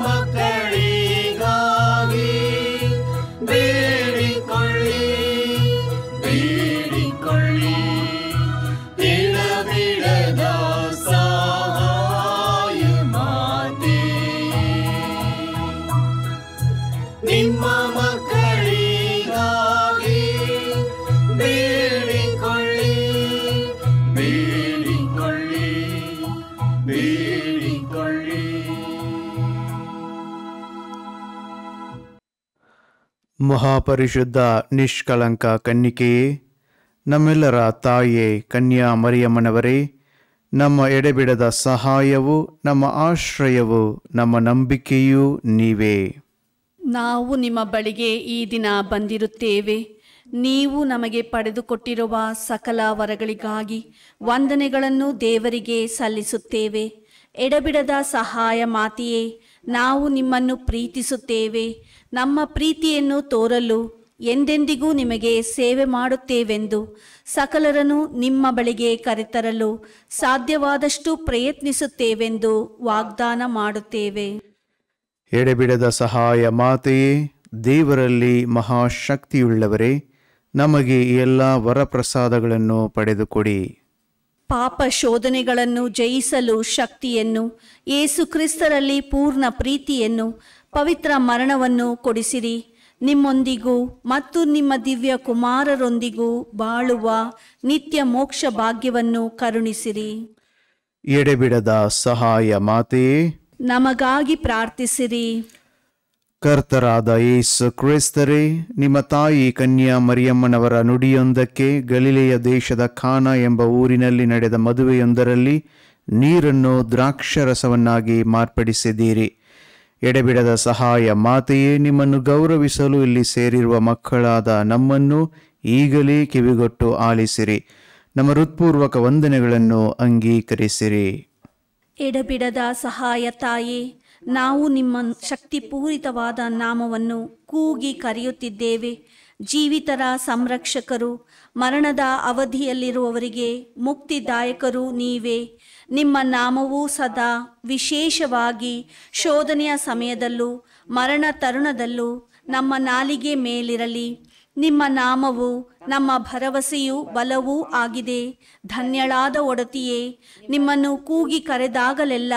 ಮಕ್ಕಳಿಗಾಗಿ ಬೇಡಿಕೊಳ್ಳಿ ಬೇಡಿಕೊಳ್ಳಿ, ಎಡಬಿಡದ ಸಹಾಯ ಮಾತೆ. ನಿಮ್ಮ ಮಕ್ಕಳಿಗಾಗಿ ಬೇಡಿಕೊಳ್ಳಿ ಬೇಡಿಕೊಳ್ಳಿ ಬೇಡಿಕೊಳ್ಳಿ. ಮಹಾಪರಿಶುದ್ಧ ನಿಷ್ಕಳಂಕ ಕನ್ನಿಕೆಯೇ, ನಮ್ಮೆಲ್ಲರ ತಾಯಿಯೇ ಕನ್ಯಾ ಮರಿಯಮ್ಮನವರೇ, ನಮ್ಮ ಎಡೆಬಿಡದ ಸಹಾಯವೂ ನಮ್ಮ ಆಶ್ರಯವೂ ನಮ್ಮ ನಂಬಿಕೆಯೂ ನೀವೇ. ನಾವು ನಿಮ್ಮ ಬಳಿಗೆ ಈ ದಿನ ಬಂದಿರುತ್ತೇವೆ. ನೀವು ನಮಗೆ ಪಡೆದುಕೊಟ್ಟಿರುವ ಸಕಲ ವರಗಳಿಗಾಗಿ ವಂದನೆಗಳನ್ನು ದೇವರಿಗೆ ಸಲ್ಲಿಸುತ್ತೇವೆ. ಎಡಬಿಡದ ಸಹಾಯ ಮಾತೆಯೇ, ನಾವು ನಿಮ್ಮನ್ನು ಪ್ರೀತಿಸುತ್ತೇವೆ. ನಮ್ಮ ಪ್ರೀತಿಯನ್ನು ತೋರಲು ಎಂದೆಂದಿಗೂ ನಿಮಗೆ ಸೇವೆ ಮಾಡುತ್ತೇವೆಂದು ಸಕಲರನ್ನು ನಿಮ್ಮ ಬಳಿಗೆ ಕರೆತರಲು ಸಾಧ್ಯವಾದಷ್ಟು ಪ್ರಯತ್ನಿಸುತ್ತೇವೆಂದು ವಾಗ್ದಾನ ಮಾಡುತ್ತೇವೆ. ಎಡೆಬಿಡದ ಸಹಾಯ ಮಾತೆಯೇ, ದೇವರಲ್ಲಿ ಮಹಾಶಕ್ತಿಯುಳ್ಳವರೇ, ನಮಗೆ ಈ ಎಲ್ಲ ವರಪ್ರಸಾದಗಳನ್ನು ಪಡೆದುಕೊಡಿ. ಪಾಪ ಶೋಧನೆಗಳನ್ನು ಜಯಿಸಲು ಶಕ್ತಿಯನ್ನು, ಯೇಸು ಕ್ರಿಸ್ತರಲ್ಲಿ ಪೂರ್ಣ ಪ್ರೀತಿಯನ್ನು, ಪವಿತ್ರ ಮರಣವನ್ನು ಕೊಡಿಸಿರಿ. ನಿಮ್ಮೊಂದಿಗೂ ಮತ್ತು ನಿಮ್ಮ ದಿವ್ಯ ಕುಮಾರರೊಂದಿಗೂ ಬಾಳುವ ನಿತ್ಯ ಮೋಕ್ಷ ಭಾಗ್ಯವನ್ನು ಕರುಣಿಸಿರಿ. ಎಡೆಬಿಡದ ಸಹಾಯ ಮಾತೆಯೇ, ನಮಗಾಗಿ ಪ್ರಾರ್ಥಿಸಿರಿ. ಕರ್ತರಾದ ಯೇಸು ಕ್ರಿಸ್ತರೇ, ನಿಮ್ಮ ತಾಯಿ ಕನ್ಯಾ ಮರಿಯಮ್ಮನವರ ನುಡಿಯೊಂದಕ್ಕೆ ಗಲಿಲೆಯ ದೇಶದ ಖಾನ ಎಂಬ ಊರಿನಲ್ಲಿ ನಡೆದ ಮದುವೆಯೊಂದರಲ್ಲಿ ನೀರನ್ನು ದ್ರಾಕ್ಷರಸವನ್ನಾಗಿ ಮಾರ್ಪಡಿಸಿದ್ದೀರಿ. ಎಡೆಬಿಡದ ಸಹಾಯ ಮಾತೆಯೇ, ನಿಮ್ಮನ್ನು ಗೌರವಿಸಲು ಇಲ್ಲಿ ಸೇರಿರುವ ಮಕ್ಕಳಾದ ನಮ್ಮನ್ನು ಈಗಲೇ ಕಿವಿಗೊಟ್ಟು ಆಲಿಸಿರಿ. ನಮ್ಮ ಹೃತ್ಪೂರ್ವಕ ವಂದನೆಗಳನ್ನು ಅಂಗೀಕರಿಸಿರಿ. ಎಡಬಿಡದ ಸಹಾಯ ತಾಯೇ, ನಾವು ನಿಮ್ಮ ಶಕ್ತಿಪೂರಿತವಾದ ನಾಮವನ್ನು ಕೂಗಿ ಕರೆಯುತ್ತಿದ್ದೇವೆ. ಜೀವಿತರ ಸಂರಕ್ಷಕರು, ಮರಣದ ಅವಧಿಯಲ್ಲಿರುವವರಿಗೆ ಮುಕ್ತಿದಾಯಕರು ನೀವೇ. ನಿಮ್ಮ ನಾಮವು ಸದಾ ವಿಶೇಷವಾಗಿ ಶೋಧನೆಯ ಸಮಯದಲ್ಲೂ ಮರಣ ತರುಣದಲ್ಲೂ ನಮ್ಮ ನಾಲಿಗೆ ಮೇಲಿರಲಿ. ನಿಮ್ಮ ನಾಮವು ನಮ್ಮ ಭರವಸೆಯೂ ಬಲವೂ ಆಗಿದೆ. ಧನ್ಯಳಾದ ಒಡತಿಯೇ, ನಿಮ್ಮನ್ನು ಕೂಗಿ ಕರೆದಾಗಲೆಲ್ಲ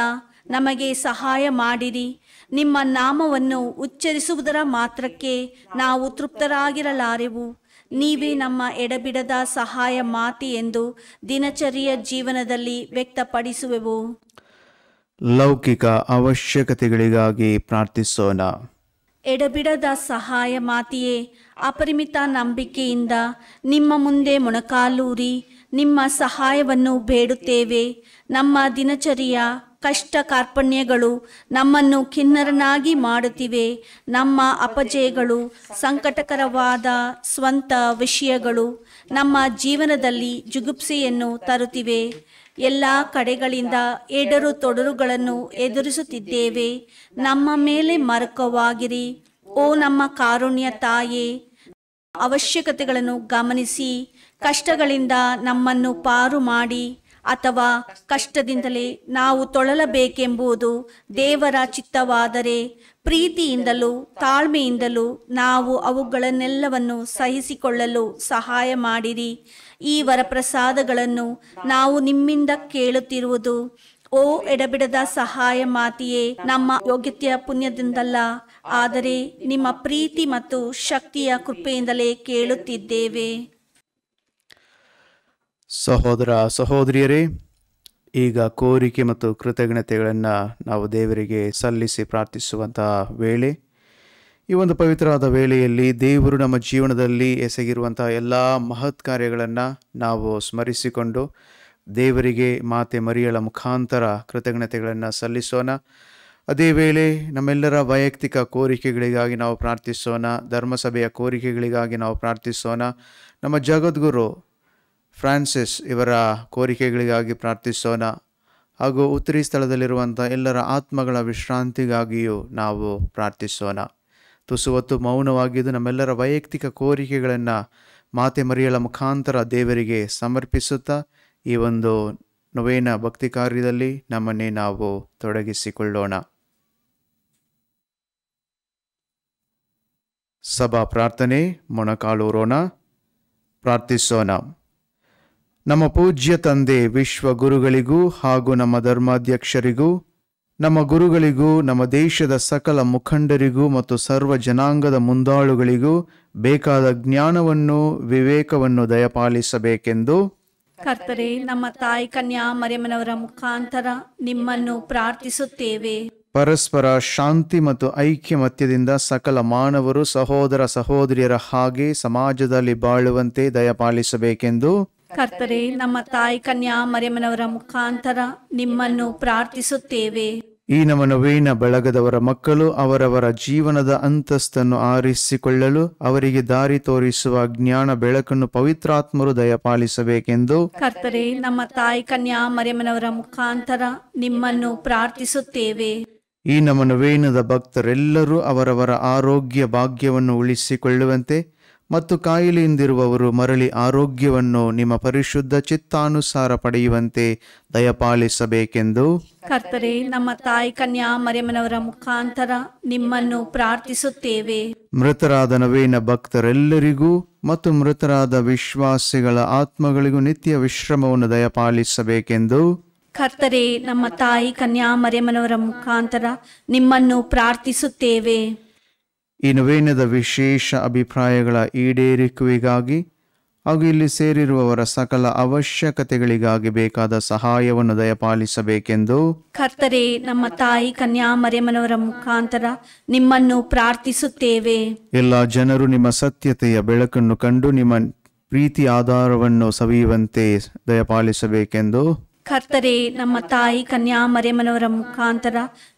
ನಮಗೆ ಸಹಾಯ ಮಾಡಿರಿ. ನಿಮ್ಮ ನಾಮವನ್ನು ಉಚ್ಚರಿಸುವುದರ ಮಾತ್ರಕ್ಕೆ ನಾವು ತೃಪ್ತರಾಗಿರಲಾರೆವು. ನೀವೇ ನಮ್ಮ ಎಡಬಿಡದ ಸಹಾಯ ಮಾತೆ ಎಂದು ದಿನಚರಿಯ ಜೀವನದಲ್ಲಿ ವ್ಯಕ್ತಪಡಿಸುವೆವು. ಲೌಕಿಕ ಅವಶ್ಯಕತೆಗಳಿಗಾಗಿ ಪ್ರಾರ್ಥಿಸೋಣ. ಎಡಬಿಡದ ಸಹಾಯ ಮಾತೆಯೇ, ಅಪರಿಮಿತ ನಂಬಿಕೆಯಿಂದ ನಿಮ್ಮ ಮುಂದೆ ಮೊಣಕಾಲೂರಿ ನಿಮ್ಮ ಸಹಾಯವನ್ನು ಬೇಡುತ್ತೇವೆ. ನಮ್ಮ ದಿನಚರಿಯ ಕಷ್ಟ ಕಾರ್ಪಣ್ಯಗಳು ನಮ್ಮನ್ನು ಖಿನ್ನರನಾಗಿ ಮಾಡುತ್ತಿವೆ. ನಮ್ಮ ಅಪಜಯಗಳು, ಸಂಕಟಕರವಾದ ಸ್ವಂತ ವಿಷಯಗಳು ನಮ್ಮ ಜೀವನದಲ್ಲಿ ಜುಗುಪ್ಸೆಯನ್ನು ತರುತ್ತಿವೆ. ಎಲ್ಲ ಕಡೆಗಳಿಂದ ಎಡರು ತೊಡರುಗಳನ್ನು ಎದುರಿಸುತ್ತಿದ್ದೇವೆ. ನಮ್ಮ ಮೇಲೆ ಮರುಕವಾಗಿರಿ. ಓ ನಮ್ಮ ಕಾರುಣ್ಯ ತಾಯೇ, ಅವಶ್ಯಕತೆಗಳನ್ನು ಗಮನಿಸಿ ಕಷ್ಟಗಳಿಂದ ನಮ್ಮನ್ನು ಪಾರು ಮಾಡಿ, ಅಥವಾ ಕಷ್ಟದಿಂದಲೇ ನಾವು ತೊಳಲಬೇಕೆಂಬುದು ದೇವರ ಚಿತ್ತವಾದರೆ ಪ್ರೀತಿಯಿಂದಲೂ ತಾಳ್ಮೆಯಿಂದಲೂ ನಾವು ಅವುಗಳನ್ನೆಲ್ಲವನ್ನು ಸಹಿಸಿಕೊಳ್ಳಲು ಸಹಾಯ ಮಾಡಿರಿ. ಈ ವರಪ್ರಸಾದಗಳನ್ನು ನಾವು ನಿಮ್ಮಿಂದ ಕೇಳುತ್ತಿರುವುದು, ಓ ಎಡಬಿಡದ ಸಹಾಯ ಮಾತೆಯೇ, ನಮ್ಮ ಯೋಗ್ಯತೆಯ ಪುಣ್ಯದಿಂದಲ್ಲ, ಆದರೆ ನಿಮ್ಮ ಪ್ರೀತಿ ಮತ್ತು ಶಕ್ತಿಯ ಕೃಪೆಯಿಂದಲೇ ಕೇಳುತ್ತಿದ್ದೇವೆ. ಸಹೋದರ ಸಹೋದರಿಯರೇ, ಈಗ ಕೋರಿಕೆ ಮತ್ತು ಕೃತಜ್ಞತೆಗಳನ್ನು ನಾವು ದೇವರಿಗೆ ಸಲ್ಲಿಸಿ ಪ್ರಾರ್ಥಿಸುವಂತಹ ವೇಳೆ. ಈ ಒಂದು ಪವಿತ್ರವಾದ ವೇಳೆಯಲ್ಲಿ ದೇವರು ನಮ್ಮ ಜೀವನದಲ್ಲಿ ಎಸಗಿರುವಂತಹ ಎಲ್ಲ ಮಹತ್ ಕಾರ್ಯಗಳನ್ನು ನಾವು ಸ್ಮರಿಸಿಕೊಂಡು ದೇವರಿಗೆ ಮಾತೆ ಮರಿಯಳ ಮುಖಾಂತರ ಕೃತಜ್ಞತೆಗಳನ್ನು ಸಲ್ಲಿಸೋಣ. ಅದೇ ವೇಳೆ ನಮ್ಮೆಲ್ಲರ ವೈಯಕ್ತಿಕ ಕೋರಿಕೆಗಳಿಗಾಗಿ ನಾವು ಪ್ರಾರ್ಥಿಸೋಣ. ಧರ್ಮಸಭೆಯ ಕೋರಿಕೆಗಳಿಗಾಗಿ ನಾವು ಪ್ರಾರ್ಥಿಸೋಣ. ನಮ್ಮ ಜಗದ್ಗುರು ಫ್ರಾನ್ಸಿಸ್ ಇವರ ಕೋರಿಕೆಗಳಿಗಾಗಿ ಪ್ರಾರ್ಥಿಸೋಣ. ಹಾಗೂ ಉತ್ತರಿ ಸ್ಥಳದಲ್ಲಿರುವಂಥ ಎಲ್ಲರ ಆತ್ಮಗಳ ವಿಶ್ರಾಂತಿಗಾಗಿಯೂ ನಾವು ಪ್ರಾರ್ಥಿಸೋಣ. ತುಸು ಹೊತ್ತು ಮೌನವಾಗಿದ್ದು ನಮ್ಮೆಲ್ಲರ ವೈಯಕ್ತಿಕ ಕೋರಿಕೆಗಳನ್ನು ಮಾತೆ ಮರಿಯಳ ಮುಖಾಂತರ ದೇವರಿಗೆ ಸಮರ್ಪಿಸುತ್ತಾ ಈ ಒಂದು ನವೇನ ಭಕ್ತಿ ಕಾರ್ಯದಲ್ಲಿ ನಮ್ಮನ್ನೇ ನಾವು ತೊಡಗಿಸಿಕೊಳ್ಳೋಣ. ಸಭಾ ಪ್ರಾರ್ಥನೆ ಮೊಣಕಾಲೂರೋಣ, ಪ್ರಾರ್ಥಿಸೋಣ. ನಮ್ಮ ಪೂಜ್ಯ ತಂದೆ ವಿಶ್ವ ಗುರುಗಳಿಗೂ ಹಾಗೂ ನಮ್ಮ ಧರ್ಮಾಧ್ಯಕ್ಷರಿಗೂ, ನಮ್ಮ ಗುರುಗಳಿಗೂ, ನಮ್ಮ ದೇಶದ ಸಕಲ ಮುಖಂಡರಿಗೂ ಮತ್ತು ಸರ್ವ ಜನಾಂಗದ ಮುಂದಾಳುಗಳಿಗೂ ಬೇಕಾದ ಜ್ಞಾನವನ್ನು ವಿವೇಕವನ್ನು ದಯಪಾಲಿಸಬೇಕೆಂದು ಕರ್ತರೆ, ನಮ್ಮ ತಾಯಿ ಕನ್ಯಾ ಮರಿಯಮ್ಮನವರ ಮುಖಾಂತರ ನಿಮ್ಮನ್ನು ಪ್ರಾರ್ಥಿಸುತ್ತೇವೆ. ಪರಸ್ಪರ ಶಾಂತಿ ಮತ್ತು ಐಕ್ಯಮತ್ಯದಿಂದ ಸಕಲ ಮಾನವರು ಸಹೋದರ ಸಹೋದರಿಯರ ಹಾಗೆ ಸಮಾಜದಲ್ಲಿ ಬಾಳುವಂತೆ ದಯಪಾಲಿಸಬೇಕೆಂದು ಕರ್ತರೆ, ನಮ್ಮ ತಾಯಿ ಕನ್ಯಾ ಮರಿಯಮ್ಮನವರ ಮುಖಾಂತರ ನಿಮ್ಮನ್ನು ಪ್ರಾರ್ಥಿಸುತ್ತೇವೆ. ಈ ನಮ್ಮ ನವೀನ ಬೆಳಗದವರ ಮಕ್ಕಳು ಅವರವರ ಜೀವನದ ಅಂತಸ್ತನ್ನು ಆರಿಸಿಕೊಳ್ಳಲು ಅವರಿಗೆ ದಾರಿ ತೋರಿಸುವ ಜ್ಞಾನ ಬೆಳಕನ್ನು ಪವಿತ್ರಾತ್ಮರು ದಯಪಾಲಿಸಬೇಕೆಂದು ಕರ್ತರೆ, ನಮ್ಮ ತಾಯಿ ಕನ್ಯಾ ಮರಿಯಮ್ಮನವರ ಮುಖಾಂತರ ನಿಮ್ಮನ್ನು ಪ್ರಾರ್ಥಿಸುತ್ತೇವೆ. ಈ ನಮ್ಮ ನವೇನದ ಭಕ್ತರೆಲ್ಲರೂ ಅವರವರ ಆರೋಗ್ಯ ಭಾಗ್ಯವನ್ನು ಉಳಿಸಿಕೊಳ್ಳುವಂತೆ ಮತ್ತು ಕಾಯಿಲೆಯಿಂದಿರುವವರು ಮರಳಿ ಆರೋಗ್ಯವನ್ನು ನಿಮ್ಮ ಪರಿಶುದ್ಧ ಚಿತ್ತಾನುಸಾರ ಪಡೆಯುವಂತೆ ದಯಪಾಲಿಸಬೇಕೆಂದು ಕರ್ತರೆ, ನಮ್ಮ ತಾಯಿ ಕನ್ಯಾ ಮರಿಯಮ್ಮನವರ ಮುಖಾಂತರ ನಿಮ್ಮನ್ನು ಪ್ರಾರ್ಥಿಸುತ್ತೇವೆ. ಮೃತರಾದ ನವೇನ ಭಕ್ತರೆಲ್ಲರಿಗೂ ಮತ್ತು ಮೃತರಾದ ವಿಶ್ವಾಸಿಗಳ ಆತ್ಮಗಳಿಗೂ ನಿತ್ಯ ವಿಶ್ರಮವನ್ನು ದಯಪಾಲಿಸಬೇಕೆಂದು ಕರ್ತರೆ, ನಮ್ಮ ತಾಯಿ ಕನ್ಯಾ ಮರಿಯಮ್ಮನವರ ಮುಖಾಂತರ ನಿಮ್ಮನ್ನು ಪ್ರಾರ್ಥಿಸುತ್ತೇವೆ. ಈ ನವೇನದ ವಿಶೇಷ ಅಭಿಪ್ರಾಯಗಳ ಈಡೇರಿಕೆಗಾಗಿ ಹಾಗೂ ಇಲ್ಲಿ ಸೇರಿರುವವರ ಸಕಲ ಅವಶ್ಯಕತೆಗಳಿಗಾಗಿ ಬೇಕಾದ ಸಹಾಯವನ್ನು ದಯಪಾಲಿಸಬೇಕೆಂದು ಕರ್ತರೆ, ನಮ್ಮ ತಾಯಿ ಕನ್ಯಾ ಮರಿಯಮ್ಮನವರ ಮುಖಾಂತರ ನಿಮ್ಮನ್ನು ಪ್ರಾರ್ಥಿಸುತ್ತೇವೆ. ಎಲ್ಲ ಜನರು ನಿಮ್ಮ ಸತ್ಯತೆಯ ಬೆಳಕನ್ನು ಕಂಡು ನಿಮ್ಮ ಪ್ರೀತಿ ಆಧಾರವನ್ನು ಸವಿಯುವಂತೆ ದಯಪಾಲಿಸಬೇಕೆಂದು ಕರ್ತರೆ, ನಮ್ಮ ತಾಯಿ ಕನ್ಯಾ ಮರಿಯಮ್ಮನವರ ಮುಖಾಂತರ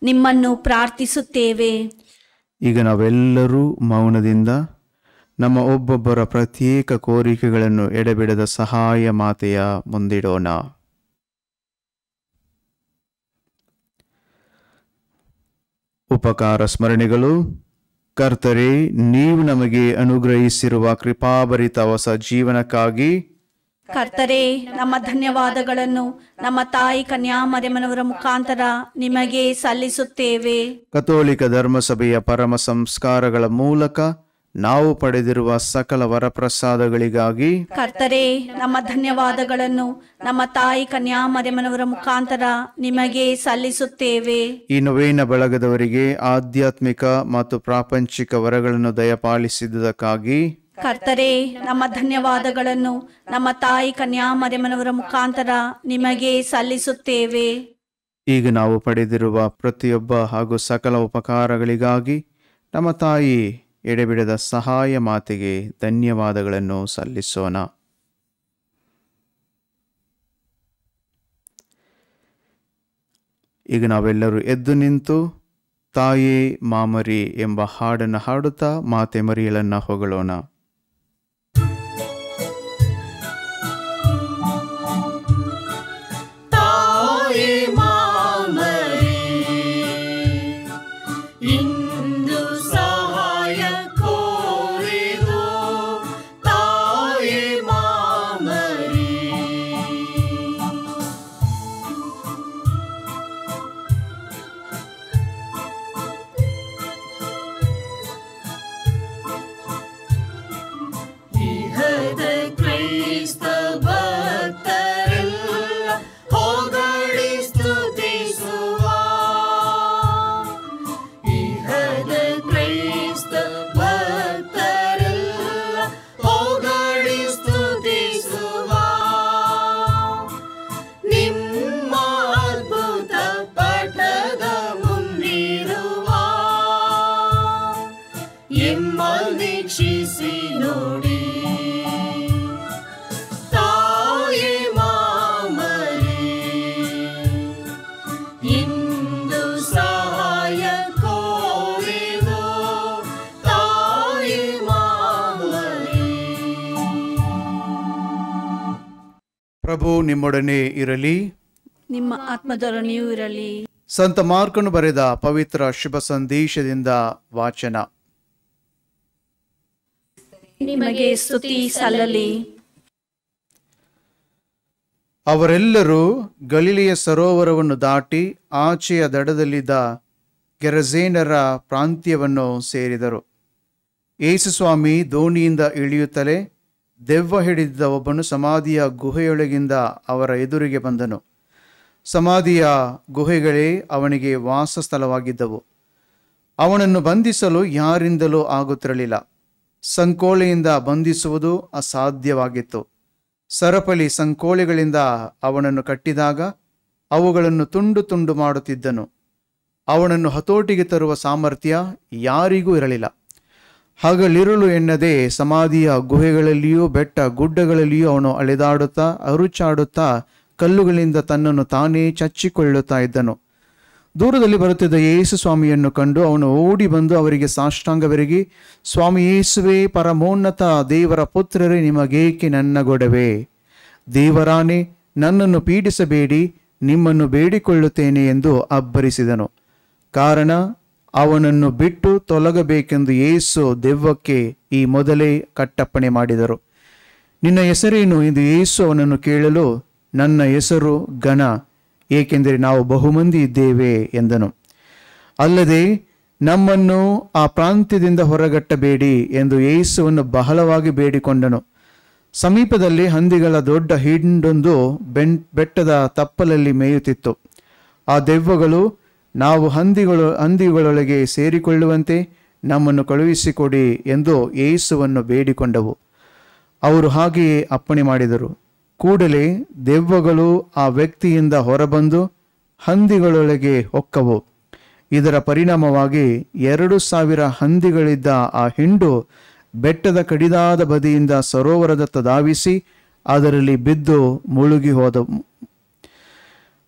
ನಿಮ್ಮನ್ನು ಪ್ರಾರ್ಥಿಸುತ್ತೇವೆ. ಈಗ ನಾವೆಲ್ಲರೂ ಮೌನದಿಂದ ನಮ್ಮ ಒಬ್ಬೊಬ್ಬರ ಪ್ರತ್ಯೇಕ ಕೋರಿಕೆಗಳನ್ನು ಎಡೆಬಿಡದ ಸಹಾಯ ಮಾತೆಯ ಮುಂದಿಡೋಣ. ಉಪಕಾರ ಸ್ಮರಣೆಗಳು. ಕರ್ತರೆ, ನೀವು ನಮಗೆ ಅನುಗ್ರಹಿಸಿರುವ ಕೃಪಾಭರಿತ ಹೊಸ ಜೀವನಕ್ಕಾಗಿ ಕರ್ತರೆ, ನಮ್ಮ ಧನ್ಯವಾದಗಳನ್ನು ನಮ್ಮ ತಾಯಿ ಕನ್ಯಾ ಮರಿಯಮ್ಮನವರ ಮುಖಾಂತರ ನಿಮಗೆ ಸಲ್ಲಿಸುತ್ತೇವೆ. ಕಥೋಲಿಕ ಧರ್ಮಸಭೆಯ ಪರಮ ಸಂಸ್ಕಾರಗಳ ಮೂಲಕ ನಾವು ಪಡೆದಿರುವ ಸಕಲ ವರಪ್ರಸಾದಗಳಿಗಾಗಿ ಕರ್ತರೆ, ನಮ್ಮ ಧನ್ಯವಾದಗಳನ್ನು ನಮ್ಮ ತಾಯಿ ಕನ್ಯಾ ಮರಿಯಮ್ಮನವರ ಮುಖಾಂತರ ನಿಮಗೆ ಸಲ್ಲಿಸುತ್ತೇವೆ. ಈ ನವೇನ ಬೆಳಗದವರಿಗೆ ಆಧ್ಯಾತ್ಮಿಕ ಮತ್ತು ಪ್ರಾಪಂಚಿಕ ವರಗಳನ್ನು ದಯಪಾಲಿಸಿದ್ದಕ್ಕಾಗಿ ಕರ್ತರೆ, ನಮ್ಮ ಧನ್ಯವಾದಗಳನ್ನು ನಮ್ಮ ತಾಯಿ ಕನ್ಯಾ ಮರಿಯಮ್ಮನವರ ಮುಖಾಂತರ ನಿಮಗೆ ಸಲ್ಲಿಸುತ್ತೇವೆ. ಈಗ ನಾವು ಪಡೆದಿರುವ ಪ್ರತಿಯೊಬ್ಬ ಹಾಗೂ ಸಕಲ ಉಪಕಾರಗಳಿಗಾಗಿ ನಮ್ಮ ತಾಯಿ ಎಡೆಬಿಡದ ಸಹಾಯ ಮಾತೆಗೆ ಧನ್ಯವಾದಗಳನ್ನು ಸಲ್ಲಿಸೋಣ. ಈಗ ನಾವೆಲ್ಲರೂ ಎದ್ದು ನಿಂತು ತಾಯೇ ಮಾಮರಿ ಎಂಬ ಹಾಡನ್ನು ಹಾಡುತ್ತಾ ಮಾತೆ ಮರಿಯಳನ್ನು ಹೊಗಳೋಣ. ಪ್ರಭು ನಿಮ್ಮೊಡನೆ ಇರಲಿ, ನಿಮ್ಮ ಆತ್ಮದೊಡನೆಯೂ ಇರಲಿ. ಸಂತ ಮಾರ್ಕನು ಬರೆದ ಪವಿತ್ರ ಶುಭ ಸಂದೇಶದಿಂದ ವಾಚನ. ನಿಮಗೆ ಸ್ತುತಿ ಸಲ್ಲಲಿ. ಅವರೆಲ್ಲರೂ ಗಲಿಲೆಯ ಸರೋವರವನ್ನು ದಾಟಿ ಆಚೆಯ ದಡದಲ್ಲಿದ್ದ ಗೆರಜೇನರ ಪ್ರಾಂತ್ಯವನ್ನು ಸೇರಿದರು. ಯೇಸುಸ್ವಾಮಿ ದೋಣಿಯಿಂದ ಇಳಿಯುತ್ತಲೇ ದೆವ್ವ ಹಿಡಿದಿದ್ದ ಒಬ್ಬನು ಸಮಾಧಿಯ ಗುಹೆಯೊಳಗಿಂದ ಅವರ ಎದುರಿಗೆ ಬಂದನು. ಸಮಾಧಿಯ ಗುಹೆಗಳೇ ಅವನಿಗೆ ವಾಸಸ್ಥಳವಾಗಿದ್ದವು. ಅವನನ್ನು ಬಂಧಿಸಲು ಯಾರಿಂದಲೂ ಆಗುತ್ತಿರಲಿಲ್ಲ. ಸಂಕೋಲೆಯಿಂದ ಬಂಧಿಸುವುದು ಅಸಾಧ್ಯವಾಗಿತ್ತು. ಸರಪಳಿ ಸಂಕೋಲೆಗಳಿಂದ ಅವನನ್ನು ಕಟ್ಟಿದಾಗ ಅವುಗಳನ್ನು ತುಂಡು ತುಂಡು ಮಾಡುತ್ತಿದ್ದನು. ಅವನನ್ನು ಹತೋಟಿಗೆ ತರುವ ಸಾಮರ್ಥ್ಯ ಯಾರಿಗೂ ಇರಲಿಲ್ಲ. ಹಗಲಿರುಳು ಎನ್ನದೆ ಸಮಾಧಿಯ ಗುಹೆಗಳಲ್ಲಿಯೂ ಬೆಟ್ಟ ಗುಡ್ಡಗಳಲ್ಲಿಯೂ ಅವನು ಅಲೆದಾಡುತ್ತಾ ಅರುಚಾಡುತ್ತಾ ಕಲ್ಲುಗಳಿಂದ ತನ್ನನ್ನು ತಾನೇ ಚಚ್ಚಿಕೊಳ್ಳುತ್ತಾ ಇದ್ದನು. ದೂರದಲ್ಲಿ ಬರುತ್ತಿದ್ದ ಯೇಸು ಸ್ವಾಮಿಯನ್ನು ಕಂಡು ಅವನು ಓಡಿ ಬಂದು ಅವರಿಗೆ ಸಾಷ್ಟಾಂಗವೆರಗಿ, ಸ್ವಾಮಿ ಯೇಸುವೇ, ಪರಮೋನ್ನತ ದೇವರ ಪುತ್ರರೇ, ನಿಮಗೇಕೆ ನನ್ನ ಗೊಡವೆ? ದೇವರಾನೇ, ನನ್ನನ್ನು ಪೀಡಿಸಬೇಡಿ, ನಿಮ್ಮನ್ನು ಬೇಡಿಕೊಳ್ಳುತ್ತೇನೆ ಎಂದು ಅಬ್ಬರಿಸಿದನು. ಕಾರಣ ಅವನನ್ನು ಬಿಟ್ಟು ತೊಲಗಬೇಕೆಂದು ಯೇಸು ದೆವ್ವಕ್ಕೆ ಈ ಮೊದಲೇ ಕಟ್ಟಪ್ಪಣೆ ಮಾಡಿದರು. ನಿನ್ನ ಹೆಸರೇನು ಎಂದು ಯೇಸು ಅವನನ್ನು ಕೇಳಲು, ನನ್ನ ಹೆಸರು ಗಣ, ಏಕೆಂದರೆ ನಾವು ಬಹುಮಂದಿ ಇದ್ದೇವೆ ಎಂದನು. ಅಲ್ಲದೆ ನಮ್ಮನ್ನು ಆ ಪ್ರಾಂತ್ಯದಿಂದ ಹೊರಗಟ್ಟಬೇಡಿ ಎಂದು ಯೇಸುವನ್ನು ಬಹಳವಾಗಿ ಬೇಡಿಕೊಂಡನು. ಸಮೀಪದಲ್ಲಿ ಹಂದಿಗಳ ದೊಡ್ಡ ಹಿಂಡೊಂದು ಬೆಟ್ಟದ ತಪ್ಪಲಲ್ಲಿ ಮೇಯುತ್ತಿತ್ತು. ಆ ದೆವ್ವಗಳು, ನಾವು ಹಂದಿಗಳೊಳಗೆ ಸೇರಿಕೊಳ್ಳುವಂತೆ ನಮ್ಮನ್ನು ಕಳುಹಿಸಿಕೊಡಿ ಎಂದು ಯೇಸುವನ್ನು ಬೇಡಿಕೊಂಡವು. ಅವರು ಹಾಗೆಯೇ ಅಪ್ಪಣೆ ಮಾಡಿದರು. ಕೂಡಲೇ ದೆವ್ವಗಳು ಆ ವ್ಯಕ್ತಿಯಿಂದ ಹೊರಬಂದು ಹಂದಿಗಳೊಳಗೆ ಹೊಕ್ಕವು. ಇದರ ಪರಿಣಾಮವಾಗಿ 2,000 ಹಂದಿಗಳಿದ್ದ ಆ ಹಿಂಡು ಬೆಟ್ಟದ ಕಡಿದಾದ ಬದಿಯಿಂದ ಸರೋವರದತ್ತ ಧಾವಿಸಿ ಅದರಲ್ಲಿ ಬಿದ್ದು ಮುಳುಗಿ ಹೋದವು.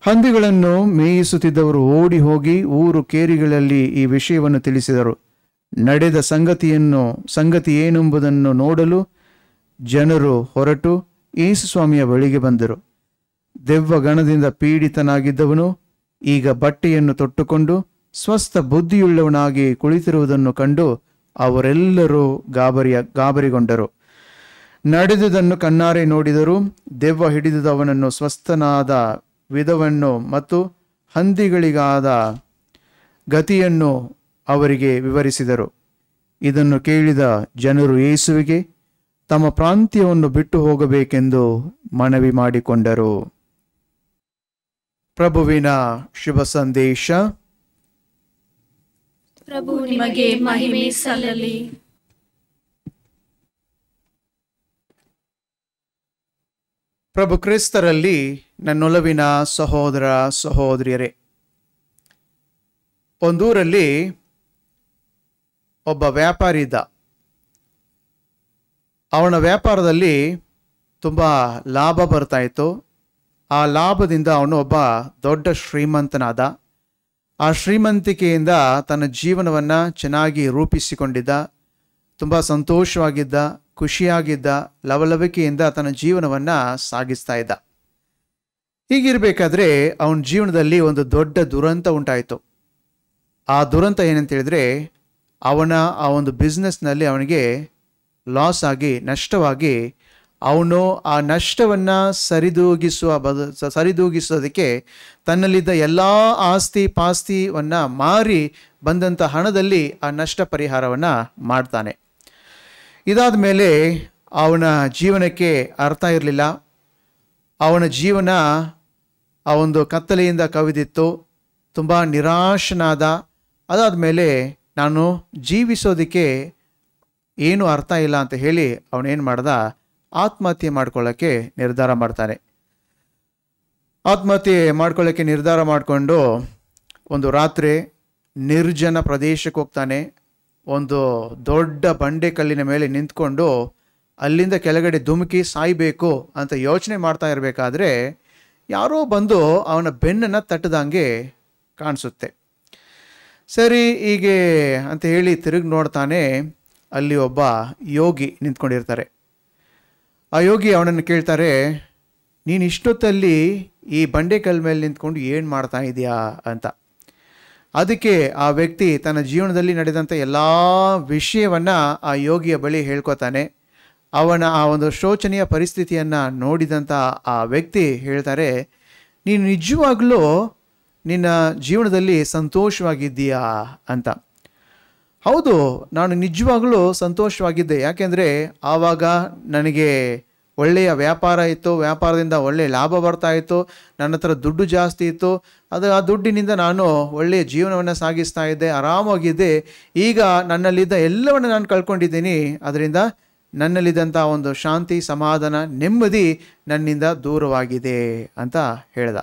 ಹಂದಿಗಳನ್ನು ಮೇಯಿಸುತ್ತಿದ್ದವರು ಓಡಿ ಹೋಗಿ ಊರು ಕೇರಿಗಳಲ್ಲಿ ಈ ವಿಷಯವನ್ನು ತಿಳಿಸಿದರು. ನಡೆದ ಸಂಗತಿ ಏನೆಂಬುದನ್ನು ನೋಡಲು ಜನರು ಹೊರಟು ಯೇಸುಸ್ವಾಮಿಯ ಬಳಿಗೆ ಬಂದರು. ದೆವ್ವ ಗಣದಿಂದ ಪೀಡಿತನಾಗಿದ್ದವನು ಈಗ ಬಟ್ಟೆಯನ್ನು ತೊಟ್ಟುಕೊಂಡು ಸ್ವಸ್ಥ ಬುದ್ಧಿಯುಳ್ಳವನಾಗಿ ಕುಳಿತಿರುವುದನ್ನು ಕಂಡು ಅವರೆಲ್ಲರೂ ಗಾಬರಿಗೊಂಡರು. ನಡೆದುದನ್ನು ಕಣ್ಣಾರೆ ನೋಡಿದರು. ದೆವ್ವ ಹಿಡಿದುದವನನ್ನು ಸ್ವಸ್ಥನಾದ ವಿಧವನ್ನು ಮತ್ತು ಹಂದಿಗಳಿಗಾದ ಗತಿಯನ್ನು ಅವರಿಗೆ ವಿವರಿಸಿದರು. ಇದನ್ನು ಕೇಳಿದ ಜನರು ಯೇಸುವಿಗೆ ತಮ್ಮ ಪ್ರಾಂತ್ಯವನ್ನು ಬಿಟ್ಟು ಹೋಗಬೇಕೆಂದು ಮನವಿ ಮಾಡಿಕೊಂಡರು. ಪ್ರಭುವಿನ ಶುಭ ಸಂದೇಶ. ಪ್ರಭು ನಿಮಗೆ ಮಹಿಮೆ ಸಲ್ಲಲಿ. ಪ್ರಭು ಕ್ರಿಸ್ತರಲ್ಲಿ ನನ್ನೊಲವಿನ ಸಹೋದರ ಸಹೋದರಿಯರೇ, ಒಂದೂರಲ್ಲಿ ಒಬ್ಬ ವ್ಯಾಪಾರಿ ಇದ್ದ. ಅವನ ವ್ಯಾಪಾರದಲ್ಲಿ ತುಂಬ ಲಾಭ ಬರ್ತಾ ಇತ್ತು. ಆ ಲಾಭದಿಂದ ಅವನು ಒಬ್ಬ ದೊಡ್ಡ ಶ್ರೀಮಂತನಾದ. ಆ ಶ್ರೀಮಂತಿಕೆಯಿಂದ ತನ್ನ ಜೀವನವನ್ನು ಚೆನ್ನಾಗಿ ರೂಪಿಸಿಕೊಂಡಿದ್ದ. ತುಂಬ ಸಂತೋಷವಾಗಿದ್ದ, ಖುಷಿಯಾಗಿದ್ದ, ಲವಲವಿಕೆಯಿಂದ ತನ್ನ ಜೀವನವನ್ನು ಸಾಗಿಸ್ತಾ ಇದ್ದ. ಹೀಗಿರಬೇಕಾದ್ರೆ ಅವನ ಜೀವನದಲ್ಲಿ ಒಂದು ದೊಡ್ಡ ದುರಂತ ಉಂಟಾಯಿತು. ಆ ದುರಂತ ಏನಂತ ಹೇಳಿದ್ರೆ, ಅವನ ಆ ಒಂದು ಬಿಸ್ನೆಸ್ನಲ್ಲಿ ಅವನಿಗೆ ಲಾಸ್ ಆಗಿ, ನಷ್ಟವಾಗಿ, ಅವನು ಆ ನಷ್ಟವನ್ನು ಸರಿದೂಗಿಸೋದಕ್ಕೆ ತನ್ನಲ್ಲಿದ್ದ ಎಲ್ಲ ಆಸ್ತಿ ಪಾಸ್ತಿಯನ್ನು ಮಾರಿ ಬಂದಂಥ ಹಣದಲ್ಲಿ ಆ ನಷ್ಟ ಪರಿಹಾರವನ್ನು ಮಾಡ್ತಾನೆ. ಇದಾದ ಮೇಲೆ ಅವನ ಜೀವನಕ್ಕೆ ಅರ್ಥ ಇರಲಿಲ್ಲ. ಅವನ ಜೀವನ ಆ ಒಂದು ಕತ್ತಲೆಯಿಂದ ಕವಿದಿತ್ತು. ತುಂಬ ನಿರಾಶನಾದ. ಅದಾದ ಮೇಲೆ ನಾನು ಜೀವಿಸೋದಕ್ಕೆ ಏನೂ ಅರ್ಥ ಇಲ್ಲ ಅಂತ ಹೇಳಿ ಅವನೇನು ಮಾಡ್ದ, ಆತ್ಮಹತ್ಯೆ ಮಾಡ್ಕೊಳ್ಳೋಕ್ಕೆ ನಿರ್ಧಾರ ಮಾಡ್ತಾನೆ. ಆತ್ಮಹತ್ಯೆ ಮಾಡ್ಕೊಳ್ಳೋಕ್ಕೆ ನಿರ್ಧಾರ ಮಾಡಿಕೊಂಡು ಒಂದು ರಾತ್ರಿ ನಿರ್ಜನ ಪ್ರದೇಶಕ್ಕೆ ಹೋಗ್ತಾನೆ. ಒಂದು ದೊಡ್ಡ ಬಂಡೆ ಕಲ್ಲಿನ ಮೇಲೆ ನಿಂತ್ಕೊಂಡು ಅಲ್ಲಿಂದ ಕೆಳಗಡೆ ಧುಮುಕಿ ಸಾಯಬೇಕು ಅಂತ ಯೋಚನೆ ಮಾಡ್ತಾ ಇರಬೇಕಾದ್ರೆ ಯಾರೋ ಬಂದು ಅವನ ಬೆನ್ನನ್ನು ತಟ್ಟದಂಗೆ ಕಾಣಿಸುತ್ತೆ. ಸರಿ ಹೀಗೆ ಅಂತ ಹೇಳಿ ತಿರುಗಿ ನೋಡ್ತಾನೆ. ಅಲ್ಲಿ ಒಬ್ಬ ಯೋಗಿ ನಿಂತ್ಕೊಂಡಿರ್ತಾರೆ. ಆ ಯೋಗಿ ಅವನನ್ನು ಕೇಳ್ತಾರೆ, ನೀನು ಇಷ್ಟೊತ್ತಲ್ಲಿ ಈ ಬಂಡೆಕಲ್ಲು ಮೇಲೆ ನಿಂತ್ಕೊಂಡು ಏನು ಮಾಡ್ತಾ ಇದೆಯಾ ಅಂತ. ಅದಕ್ಕೆ ಆ ವ್ಯಕ್ತಿ ತನ್ನ ಜೀವನದಲ್ಲಿ ನಡೆದಂಥ ಎಲ್ಲ ವಿಷಯವನ್ನು ಆ ಯೋಗಿಯ ಬಳಿ ಹೇಳ್ಕೊತಾನೆ. ಅವನ ಆ ಒಂದು ಶೋಚನೀಯ ಪರಿಸ್ಥಿತಿಯನ್ನು ನೋಡಿದಂಥ ಆ ವ್ಯಕ್ತಿ ಹೇಳ್ತಾರೆ, ನೀನು ನಿಜವಾಗ್ಲೂ ನಿನ್ನ ಜೀವನದಲ್ಲಿ ಸಂತೋಷವಾಗಿದ್ದೀಯಾ ಅಂತ. ಹೌದು, ನಾನು ನಿಜವಾಗಲೂ ಸಂತೋಷವಾಗಿದ್ದೆ. ಯಾಕೆಂದರೆ ಆವಾಗ ನನಗೆ ಒಳ್ಳೆಯ ವ್ಯಾಪಾರ ಇತ್ತು, ವ್ಯಾಪಾರದಿಂದ ಒಳ್ಳೆಯ ಲಾಭ ಬರ್ತಾ ಇತ್ತು, ನನ್ನ ಹತ್ರ ದುಡ್ಡು ಜಾಸ್ತಿ ಇತ್ತು. ಆ ದುಡ್ಡಿನಿಂದ ನಾನು ಒಳ್ಳೆಯ ಜೀವನವನ್ನು ಸಾಗಿಸ್ತಾ ಇದ್ದೆ, ಆರಾಮಾಗಿದ್ದೆ. ಈಗ ನನ್ನಲ್ಲಿದ್ದ ಎಲ್ಲವನ್ನು ನಾನು ಕಳ್ಕೊಂಡಿದ್ದೀನಿ. ಅದರಿಂದ ನನ್ನಲ್ಲಿದ್ದಂಥ ಒಂದು ಶಾಂತಿ, ಸಮಾಧಾನ, ನೆಮ್ಮದಿ ನನ್ನಿಂದ ದೂರವಾಗಿದೆ ಅಂತ ಹೇಳ್ದ.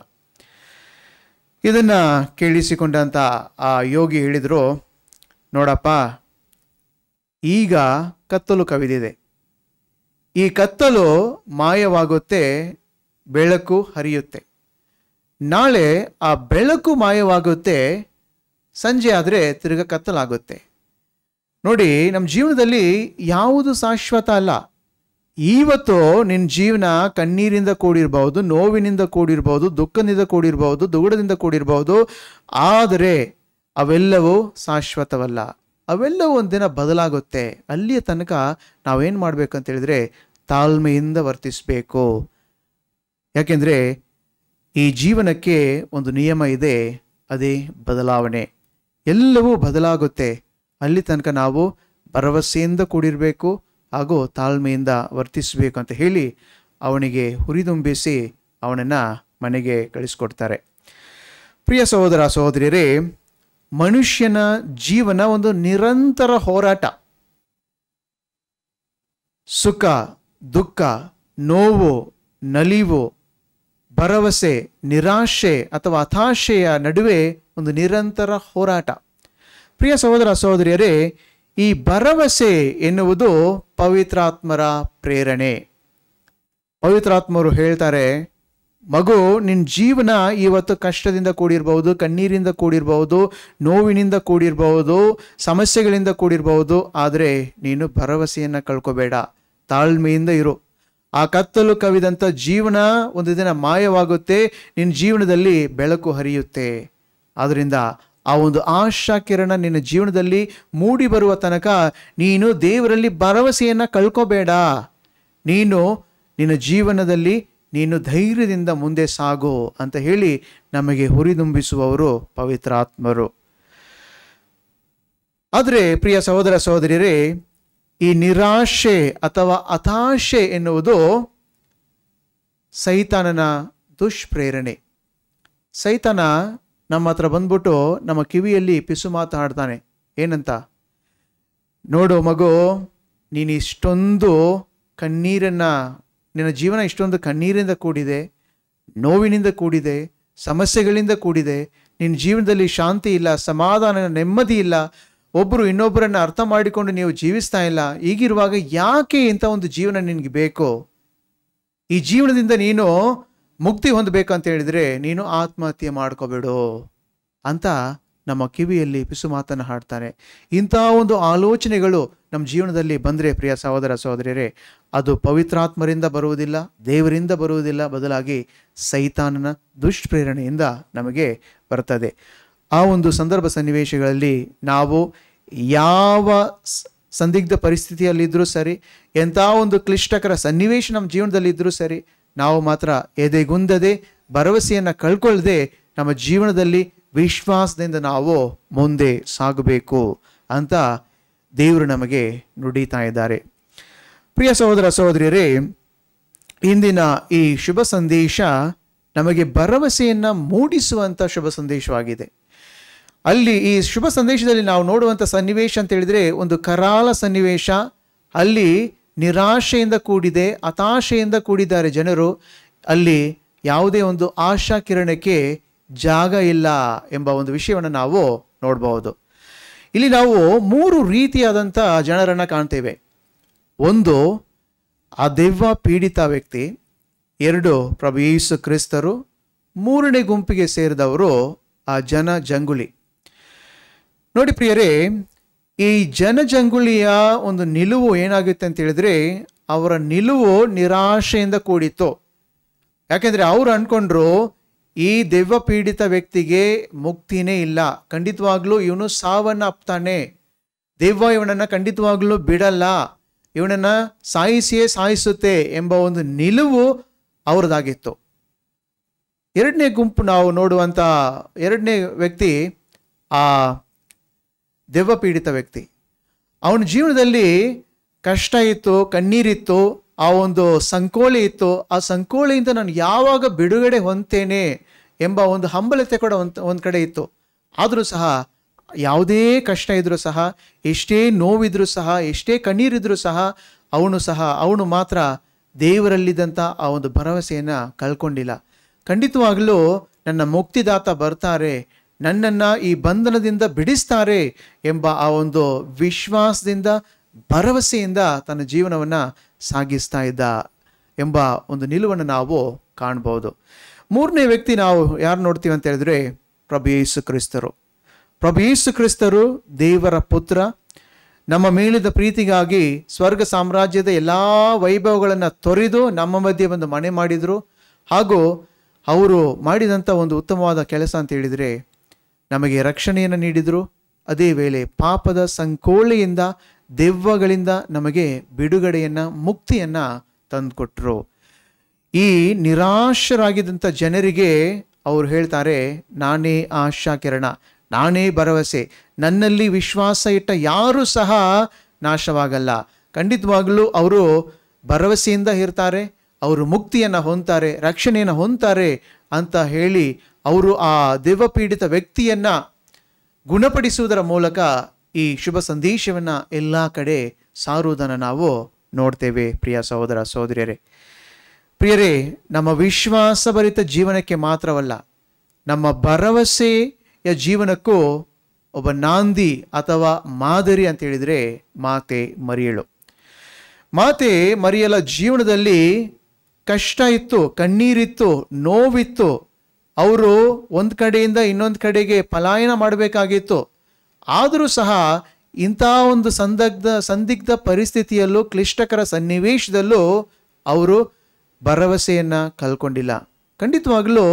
ಇದನ್ನು ಕೇಳಿಸಿಕೊಂಡಂಥ ಆ ಯೋಗಿ ಹೇಳಿದರು, ನೋಡಪ್ಪ, ಈಗ ಕತ್ತಲು ಕವಿದಿದೆ. ಈ ಕತ್ತಲು ಮಾಯವಾಗುತ್ತೆ, ಬೆಳಕು ಹರಿಯುತ್ತೆ. ನಾಳೆ ಆ ಬೆಳಕು ಮಾಯವಾಗುತ್ತೆ, ಸಂಜೆ ಆದರೆ ತಿರ್ಗ ಕತ್ತಲಾಗುತ್ತೆ. ನೋಡಿ, ನಮ್ಮ ಜೀವನದಲ್ಲಿ ಯಾವುದು ಶಾಶ್ವತ ಅಲ್ಲ. ಇವತ್ತು ನಿನ್ನ ಜೀವನ ಕಣ್ಣೀರಿಂದ ಕೂಡಿರ್ಬೋದು, ನೋವಿನಿಂದ ಕೂಡಿರ್ಬೋದು, ದುಃಖದಿಂದ ಕೂಡಿರ್ಬೋದು, ದುಗುಡದಿಂದ ಕೂಡಿರ್ಬೋದು. ಆದರೆ ಅವೆಲ್ಲವೂ ಶಾಶ್ವತವಲ್ಲ. ಅವೆಲ್ಲವೂ ಒಂದಿನ ಬದಲಾಗುತ್ತೆ. ಅಲ್ಲಿಯ ತನಕ ನಾವೇನು ಮಾಡಬೇಕಂತ ಹೇಳಿದ್ರೆ ತಾಳ್ಮೆಯಿಂದ ವರ್ತಿಸಬೇಕು. ಯಾಕೆಂದರೆ ಈ ಜೀವನಕ್ಕೆ ಒಂದು ನಿಯಮ ಇದೆ, ಅದೇ ಬದಲಾವಣೆ. ಎಲ್ಲವೂ ಬದಲಾಗುತ್ತೆ. ಅಲ್ಲಿ ತನಕ ನಾವು ಭರವಸೆಯಿಂದ ಕೂಡಿರಬೇಕು ಹಾಗೂ ತಾಳ್ಮೆಯಿಂದ ವರ್ತಿಸಬೇಕು ಅಂತ ಹೇಳಿ ಅವನಿಗೆ ಹುರಿದುಂಬಿಸಿ ಅವನನ್ನು ಮನೆಗೆ ಕಳಿಸ್ಕೊಡ್ತಾರೆ. ಪ್ರಿಯ ಸಹೋದರ ಸಹೋದರಿಯರೇ, ಮನುಷ್ಯನ ಜೀವನ ಒಂದು ನಿರಂತರ ಹೋರಾಟ. ಸುಖ, ದುಃಖ, ನೋವು, ನಲಿವು, ಭರವಸೆ, ನಿರಾಶೆ ಅಥವಾ ಹತಾಶೆಯ ನಡುವೆ ಒಂದು ನಿರಂತರ ಹೋರಾಟ. ಪ್ರಿಯ ಸಹೋದರ ಸಹೋದರಿಯರೇ, ಈ ಭರವಸೆ ಎನ್ನುವುದು ಪವಿತ್ರಾತ್ಮರ ಪ್ರೇರಣೆ. ಪವಿತ್ರಾತ್ಮರು ಹೇಳ್ತಾರೆ, ಮಗು, ನಿನ್ನ ಜೀವನ ಇವತ್ತು ಕಷ್ಟದಿಂದ ಕೂಡಿರ್ಬಹುದು, ಕಣ್ಣೀರಿಂದ ಕೂಡಿರ್ಬಹುದು, ನೋವಿನಿಂದ ಕೂಡಿರ್ಬಹುದು, ಸಮಸ್ಯೆಗಳಿಂದ ಕೂಡಿರ್ಬಹುದು. ಆದರೆ ನೀನು ಭರವಸೆಯನ್ನು ಕಳ್ಕೋಬೇಡ, ತಾಳ್ಮೆಯಿಂದ ಇರು. ಆ ಕತ್ತಲು ಕವಿದಂಥ ಜೀವನ ಒಂದು ದಿನ ಮಾಯವಾಗುತ್ತೆ, ನಿನ್ನ ಜೀವನದಲ್ಲಿ ಬೆಳಕು ಹರಿಯುತ್ತೆ. ಆದ್ದರಿಂದ ಆ ಒಂದು ಆಶಾ ಕಿರಣ ನಿನ್ನ ಜೀವನದಲ್ಲಿ ಮೂಡಿ ಬರುವ ತನಕ ನೀನು ದೇವರಲ್ಲಿ ಭರವಸೆಯನ್ನು ಕಳ್ಕೋಬೇಡ. ನೀನು ನಿನ್ನ ಜೀವನದಲ್ಲಿ ನೀನು ಧೈರ್ಯದಿಂದ ಮುಂದೆ ಸಾಗು ಅಂತ ಹೇಳಿ ನಮಗೆ ಹುರಿದುಂಬಿಸುವವರು ಪವಿತ್ರಾತ್ಮರು. ಆದರೆ ಪ್ರಿಯ ಸಹೋದರ ಸಹೋದರಿಯರೇ, ಈ ನಿರಾಶೆ ಅಥವಾ ಹತಾಶೆ ಎನ್ನುವುದು ಸೈತಾನನ ದುಷ್ಪ್ರೇರಣೆ. ಸೈತಾನ ನಮ್ಮ ಹತ್ರ ಬಂದ್ಬಿಟ್ಟು ನಮ್ಮ ಕಿವಿಯಲ್ಲಿ ಪಿಸು ಮಾತಾಡ್ತಾನೆ. ಏನಂತ? ನೋಡು ಮಗು, ನೀನು ಇಷ್ಟೊಂದು ಕಣ್ಣೀರನ್ನು, ನಿನ್ನ ಜೀವನ ಇಷ್ಟೊಂದು ಕಣ್ಣೀರಿಂದ ಕೂಡಿದೆ, ನೋವಿನಿಂದ ಕೂಡಿದೆ, ಸಮಸ್ಯೆಗಳಿಂದ ಕೂಡಿದೆ. ನಿನ್ನ ಜೀವನದಲ್ಲಿ ಶಾಂತಿ ಇಲ್ಲ, ಸಮಾಧಾನ, ನೆಮ್ಮದಿ ಇಲ್ಲ. ಒಬ್ಬರು ಇನ್ನೊಬ್ಬರನ್ನು ಅರ್ಥ ಮಾಡಿಕೊಂಡು ನೀವು ಜೀವಿಸ್ತಾ ಇಲ್ಲ. ಈಗಿರುವಾಗ ಯಾಕೆ ಇಂಥ ಒಂದು ಜೀವನ ನಿನಗೆ ಬೇಕು? ಈ ಜೀವನದಿಂದ ನೀನು ಮುಕ್ತಿ ಹೊಂದಬೇಕಂತ ಹೇಳಿದರೆ ನೀನು ಆತ್ಮಹತ್ಯೆ ಮಾಡ್ಕೋಬೇಡು ಅಂತ ನಮ್ಮ ಕಿವಿಯಲ್ಲಿ ಪಿಸು ಮಾತನ್ನು ಹಾಡ್ತಾನೆ. ಇಂಥ ಒಂದು ಆಲೋಚನೆಗಳು ನಮ್ಮ ಜೀವನದಲ್ಲಿ ಬಂದರೆ ಪ್ರಿಯ ಸಹೋದರ ಸಹೋದರಿಯರೇ, ಅದು ಪವಿತ್ರಾತ್ಮರಿಂದ ಬರುವುದಿಲ್ಲ, ದೇವರಿಂದ ಬರುವುದಿಲ್ಲ, ಬದಲಾಗಿ ಸೈತಾನನ ದುಷ್ಪ್ರೇರಣೆಯಿಂದ ನಮಗೆ ಬರ್ತದೆ. ಆ ಒಂದು ಸಂದರ್ಭ ಸನ್ನಿವೇಶಗಳಲ್ಲಿ ನಾವು ಯಾವ ಸಂದಿಗ್ಧ ಪರಿಸ್ಥಿತಿಯಲ್ಲಿದ್ದರೂ ಸರಿ, ಎಂಥ ಒಂದು ಕ್ಲಿಷ್ಟಕರ ಸನ್ನಿವೇಶ ನಮ್ಮ ಜೀವನದಲ್ಲಿದ್ದರೂ ಸರಿ, ನಾವು ಮಾತ್ರ ಎದೆಗುಂದದೆ, ಭರವಸೆಯನ್ನು ಕಳ್ಕೊಳ್ಳದೆ ನಮ್ಮ ಜೀವನದಲ್ಲಿ ವಿಶ್ವಾಸದಿಂದ ನಾವು ಮುಂದೆ ಸಾಗಬೇಕು ಅಂತ ದೇವರು ನಮಗೆ ನುಡಿತಾ ಇದ್ದಾರೆ. ಪ್ರಿಯ ಸಹೋದರ ಸಹೋದರಿಯರೇ, ಇಂದಿನ ಈ ಶುಭ ಸಂದೇಶ ನಮಗೆ ಭರವಸೆಯನ್ನು ಮೂಡಿಸುವಂಥ ಶುಭ ಸಂದೇಶವಾಗಿದೆ. ಅಲ್ಲಿ ಈ ಶುಭ ಸಂದೇಶದಲ್ಲಿ ನಾವು ನೋಡುವಂಥ ಸನ್ನಿವೇಶ ಅಂತ ಹೇಳಿದರೆ ಒಂದು ಕರಾಳ ಸನ್ನಿವೇಶ. ಅಲ್ಲಿ ನಿರಾಶೆಯಿಂದ ಕೂಡಿದೆ, ಹತಾಶೆಯಿಂದ ಕೂಡಿದ್ದಾರೆ ಜನರು. ಅಲ್ಲಿ ಯಾವುದೇ ಒಂದು ಆಶಾ ಕಿರಣಕ್ಕೆ ಜಾಗ ಇಲ್ಲ ಎಂಬ ಒಂದು ವಿಷಯವನ್ನು ನಾವು ನೋಡಬಹುದು. ಇಲ್ಲಿ ನಾವು 3 ರೀತಿಯಾದಂಥ ಜನರನ್ನು ಕಾಣ್ತೇವೆ. ಒಂದು ಆ ದೆವ್ವ ಪೀಡಿತ ವ್ಯಕ್ತಿ, 2 ಪ್ರಭು ಯೇಸು ಕ್ರಿಸ್ತರು, 3ನೇ ಗುಂಪಿಗೆ ಸೇರಿದವರು ಆ ಜನಜಂಗುಳಿ. ನೋಡಿ ಪ್ರಿಯರೇ, ಈ ಜನಜಂಗುಳಿಯ ಒಂದು ನಿಲುವು ಏನಾಗುತ್ತೆ ಅಂತ ಹೇಳಿದ್ರೆ, ಅವರ ನಿಲುವು ನಿರಾಶೆಯಿಂದ ಕೂಡಿತ್ತು. ಯಾಕೆಂದರೆ ಅವರು ಅಂದ್ಕೊಂಡ್ರು ಈ ದೆವ್ವ ಪೀಡಿತ ವ್ಯಕ್ತಿಗೆ ಮುಕ್ತಿನೇ ಇಲ್ಲ, ಖಂಡಿತವಾಗ್ಲೂ ಇವನು ಸಾವನ್ನು ಅಪ್ತಾನೆ, ದೆವ್ವ ಇವನನ್ನು ಖಂಡಿತವಾಗ್ಲೂ ಬಿಡಲ್ಲ, ಇವನನ್ನು ಸಾಯಿಸಿಯೇ ಸಾಯಿಸುತ್ತೆ ಎಂಬ ಒಂದು ನಿಲುವು ಅವ್ರದ್ದಾಗಿತ್ತು. 2ನೇ ಗುಂಪು ನಾವು ನೋಡುವಂಥ 2ನೇ ವ್ಯಕ್ತಿ, ಆ ದೆವ್ವ ಪೀಡಿತ ವ್ಯಕ್ತಿ. ಅವನ ಜೀವನದಲ್ಲಿ ಕಷ್ಟ ಇತ್ತು, ಕಣ್ಣೀರಿತ್ತು, ಆ ಒಂದು ಸಂಕೋಲೆ ಇತ್ತು. ಆ ಸಂಕೋಲೆಯಿಂದ ನಾನು ಯಾವಾಗ ಬಿಡುಗಡೆ ಹೊಂದ್ತೇನೆ ಎಂಬ ಒಂದು ಹಂಬಲತೆ ಕೂಡ ಒಂದು ಕಡೆ ಇತ್ತು. ಆದರೂ ಸಹ ಯಾವುದೇ ಕಷ್ಟ ಇದ್ರೂ ಸಹ, ಎಷ್ಟೇ ನೋವಿದ್ರೂ ಸಹ, ಎಷ್ಟೇ ಕಣ್ಣೀರಿದ್ರೂ ಸಹ ಅವನು ಮಾತ್ರ ದೇವರಲ್ಲಿದ್ದಂಥ ಆ ಒಂದು ಭರವಸೆಯನ್ನು ಕಳ್ಕೊಂಡಿಲ್ಲ. ಖಂಡಿತವಾಗಲೂ ನನ್ನ ಮುಕ್ತಿದಾತ ಬರ್ತಾರೆ, ನನ್ನನ್ನು ಈ ಬಂಧನದಿಂದ ಬಿಡಿಸ್ತಾರೆ ಎಂಬ ಆ ಒಂದು ವಿಶ್ವಾಸದಿಂದ, ಭರವಸೆಯಿಂದ ತನ್ನ ಜೀವನವನ್ನು ಸಾಗಿಸ್ತಾ ಇದ್ದ ಎಂಬ ಒಂದು ನಿಲುವನ್ನು ನಾವು ಕಾಣ್ಬೋದು. ಮೂರನೇ ವ್ಯಕ್ತಿ ನಾವು ಯಾರು ನೋಡ್ತೀವಿ ಅಂತ ಹೇಳಿದ್ರೆ ಪ್ರಭು ಯೇಸು ಕ್ರಿಸ್ತರು. ಪ್ರಭು ಯೇಸು ಕ್ರಿಸ್ತರು ದೇವರ ಪುತ್ರ. ನಮ್ಮ ಮೇಲಿದ ಪ್ರೀತಿಗಾಗಿ ಸ್ವರ್ಗ ಸಾಮ್ರಾಜ್ಯದ ಎಲ್ಲ ವೈಭವಗಳನ್ನು ತೊರೆದು ನಮ್ಮ ಮಧ್ಯೆ ಒಂದು ಮನೆ ಮಾಡಿದರು. ಹಾಗೂ ಅವರು ಮಾಡಿದಂಥ ಒಂದು ಉತ್ತಮವಾದ ಕೆಲಸ ಅಂತ ಹೇಳಿದರೆ ನಮಗೆ ರಕ್ಷಣೆಯನ್ನು ನೀಡಿದರು. ಅದೇ ವೇಳೆ ಪಾಪದ ಸಂಕೋಲೆಯಿಂದ, ದೆವ್ವಗಳಿಂದ ನಮಗೆ ಬಿಡುಗಡೆಯನ್ನು, ಮುಕ್ತಿಯನ್ನು ತಂದುಕೊಟ್ರು. ಈ ನಿರಾಶರಾಗಿದ್ದಂಥ ಜನರಿಗೆ ಅವರು ಹೇಳ್ತಾರೆ, ನಾನೇ ಆಶಾಕಿರಣ, ನಾನೇ ಭರವಸೆ, ನನ್ನಲ್ಲಿ ವಿಶ್ವಾಸ ಇಟ್ಟ ಯಾರೂ ಸಹ ನಾಶವಾಗಲ್ಲ. ಖಂಡಿತವಾಗಲೂ ಅವರು ಭರವಸೆಯಿಂದ ಇರ್ತಾರೆ, ಅವರು ಮುಕ್ತಿಯನ್ನು ಹೊಂದ್ತಾರೆ, ರಕ್ಷಣೆಯನ್ನು ಹೊಂದ್ತಾರೆ ಅಂತ ಹೇಳಿ ಅವರು ಆ ದೆವ್ವಪೀಡಿತ ವ್ಯಕ್ತಿಯನ್ನು ಗುಣಪಡಿಸುವುದರ ಮೂಲಕ ಈ ಶುಭ ಸಂದೇಶವನ್ನು ಎಲ್ಲ ಕಡೆ ಸಾರುವುದನ್ನು ನಾವು ನೋಡ್ತೇವೆ. ಪ್ರಿಯ ಸಹೋದರ ಸಹೋದರಿಯರೇ, ಪ್ರಿಯರೇ, ನಮ್ಮ ವಿಶ್ವಾಸಭರಿತ ಜೀವನಕ್ಕೆ ಮಾತ್ರವಲ್ಲ, ನಮ್ಮ ಭರವಸೆಯ ಜೀವನಕ್ಕೂ ಒಬ್ಬ ನಾಂದಿ ಅಥವಾ ಮಾದರಿ ಅಂತ ಹೇಳಿದರೆ ಮಾತೆ ಮರಿಯಳು. ಮಾತೆ ಮರಿಯಳ ಜೀವನದಲ್ಲಿ ಕಷ್ಟ ಇತ್ತು, ಕಣ್ಣೀರಿತ್ತು, ನೋವಿತ್ತು. ಅವರು ಒಂದು ಕಡೆಯಿಂದ ಇನ್ನೊಂದು ಕಡೆಗೆ ಪಲಾಯನ ಮಾಡಬೇಕಾಗಿತ್ತು. ಆದರೂ ಸಹ ಇಂಥ ಒಂದು ಸಂದಿಗ್ಧ ಪರಿಸ್ಥಿತಿಯಲ್ಲೂ, ಕ್ಲಿಷ್ಟಕರ ಸನ್ನಿವೇಶದಲ್ಲೂ ಅವರು ಭರವಸೆಯನ್ನು ಕಳ್ಕೊಂಡಿಲ್ಲ. ಖಂಡಿತವಾಗಲೂ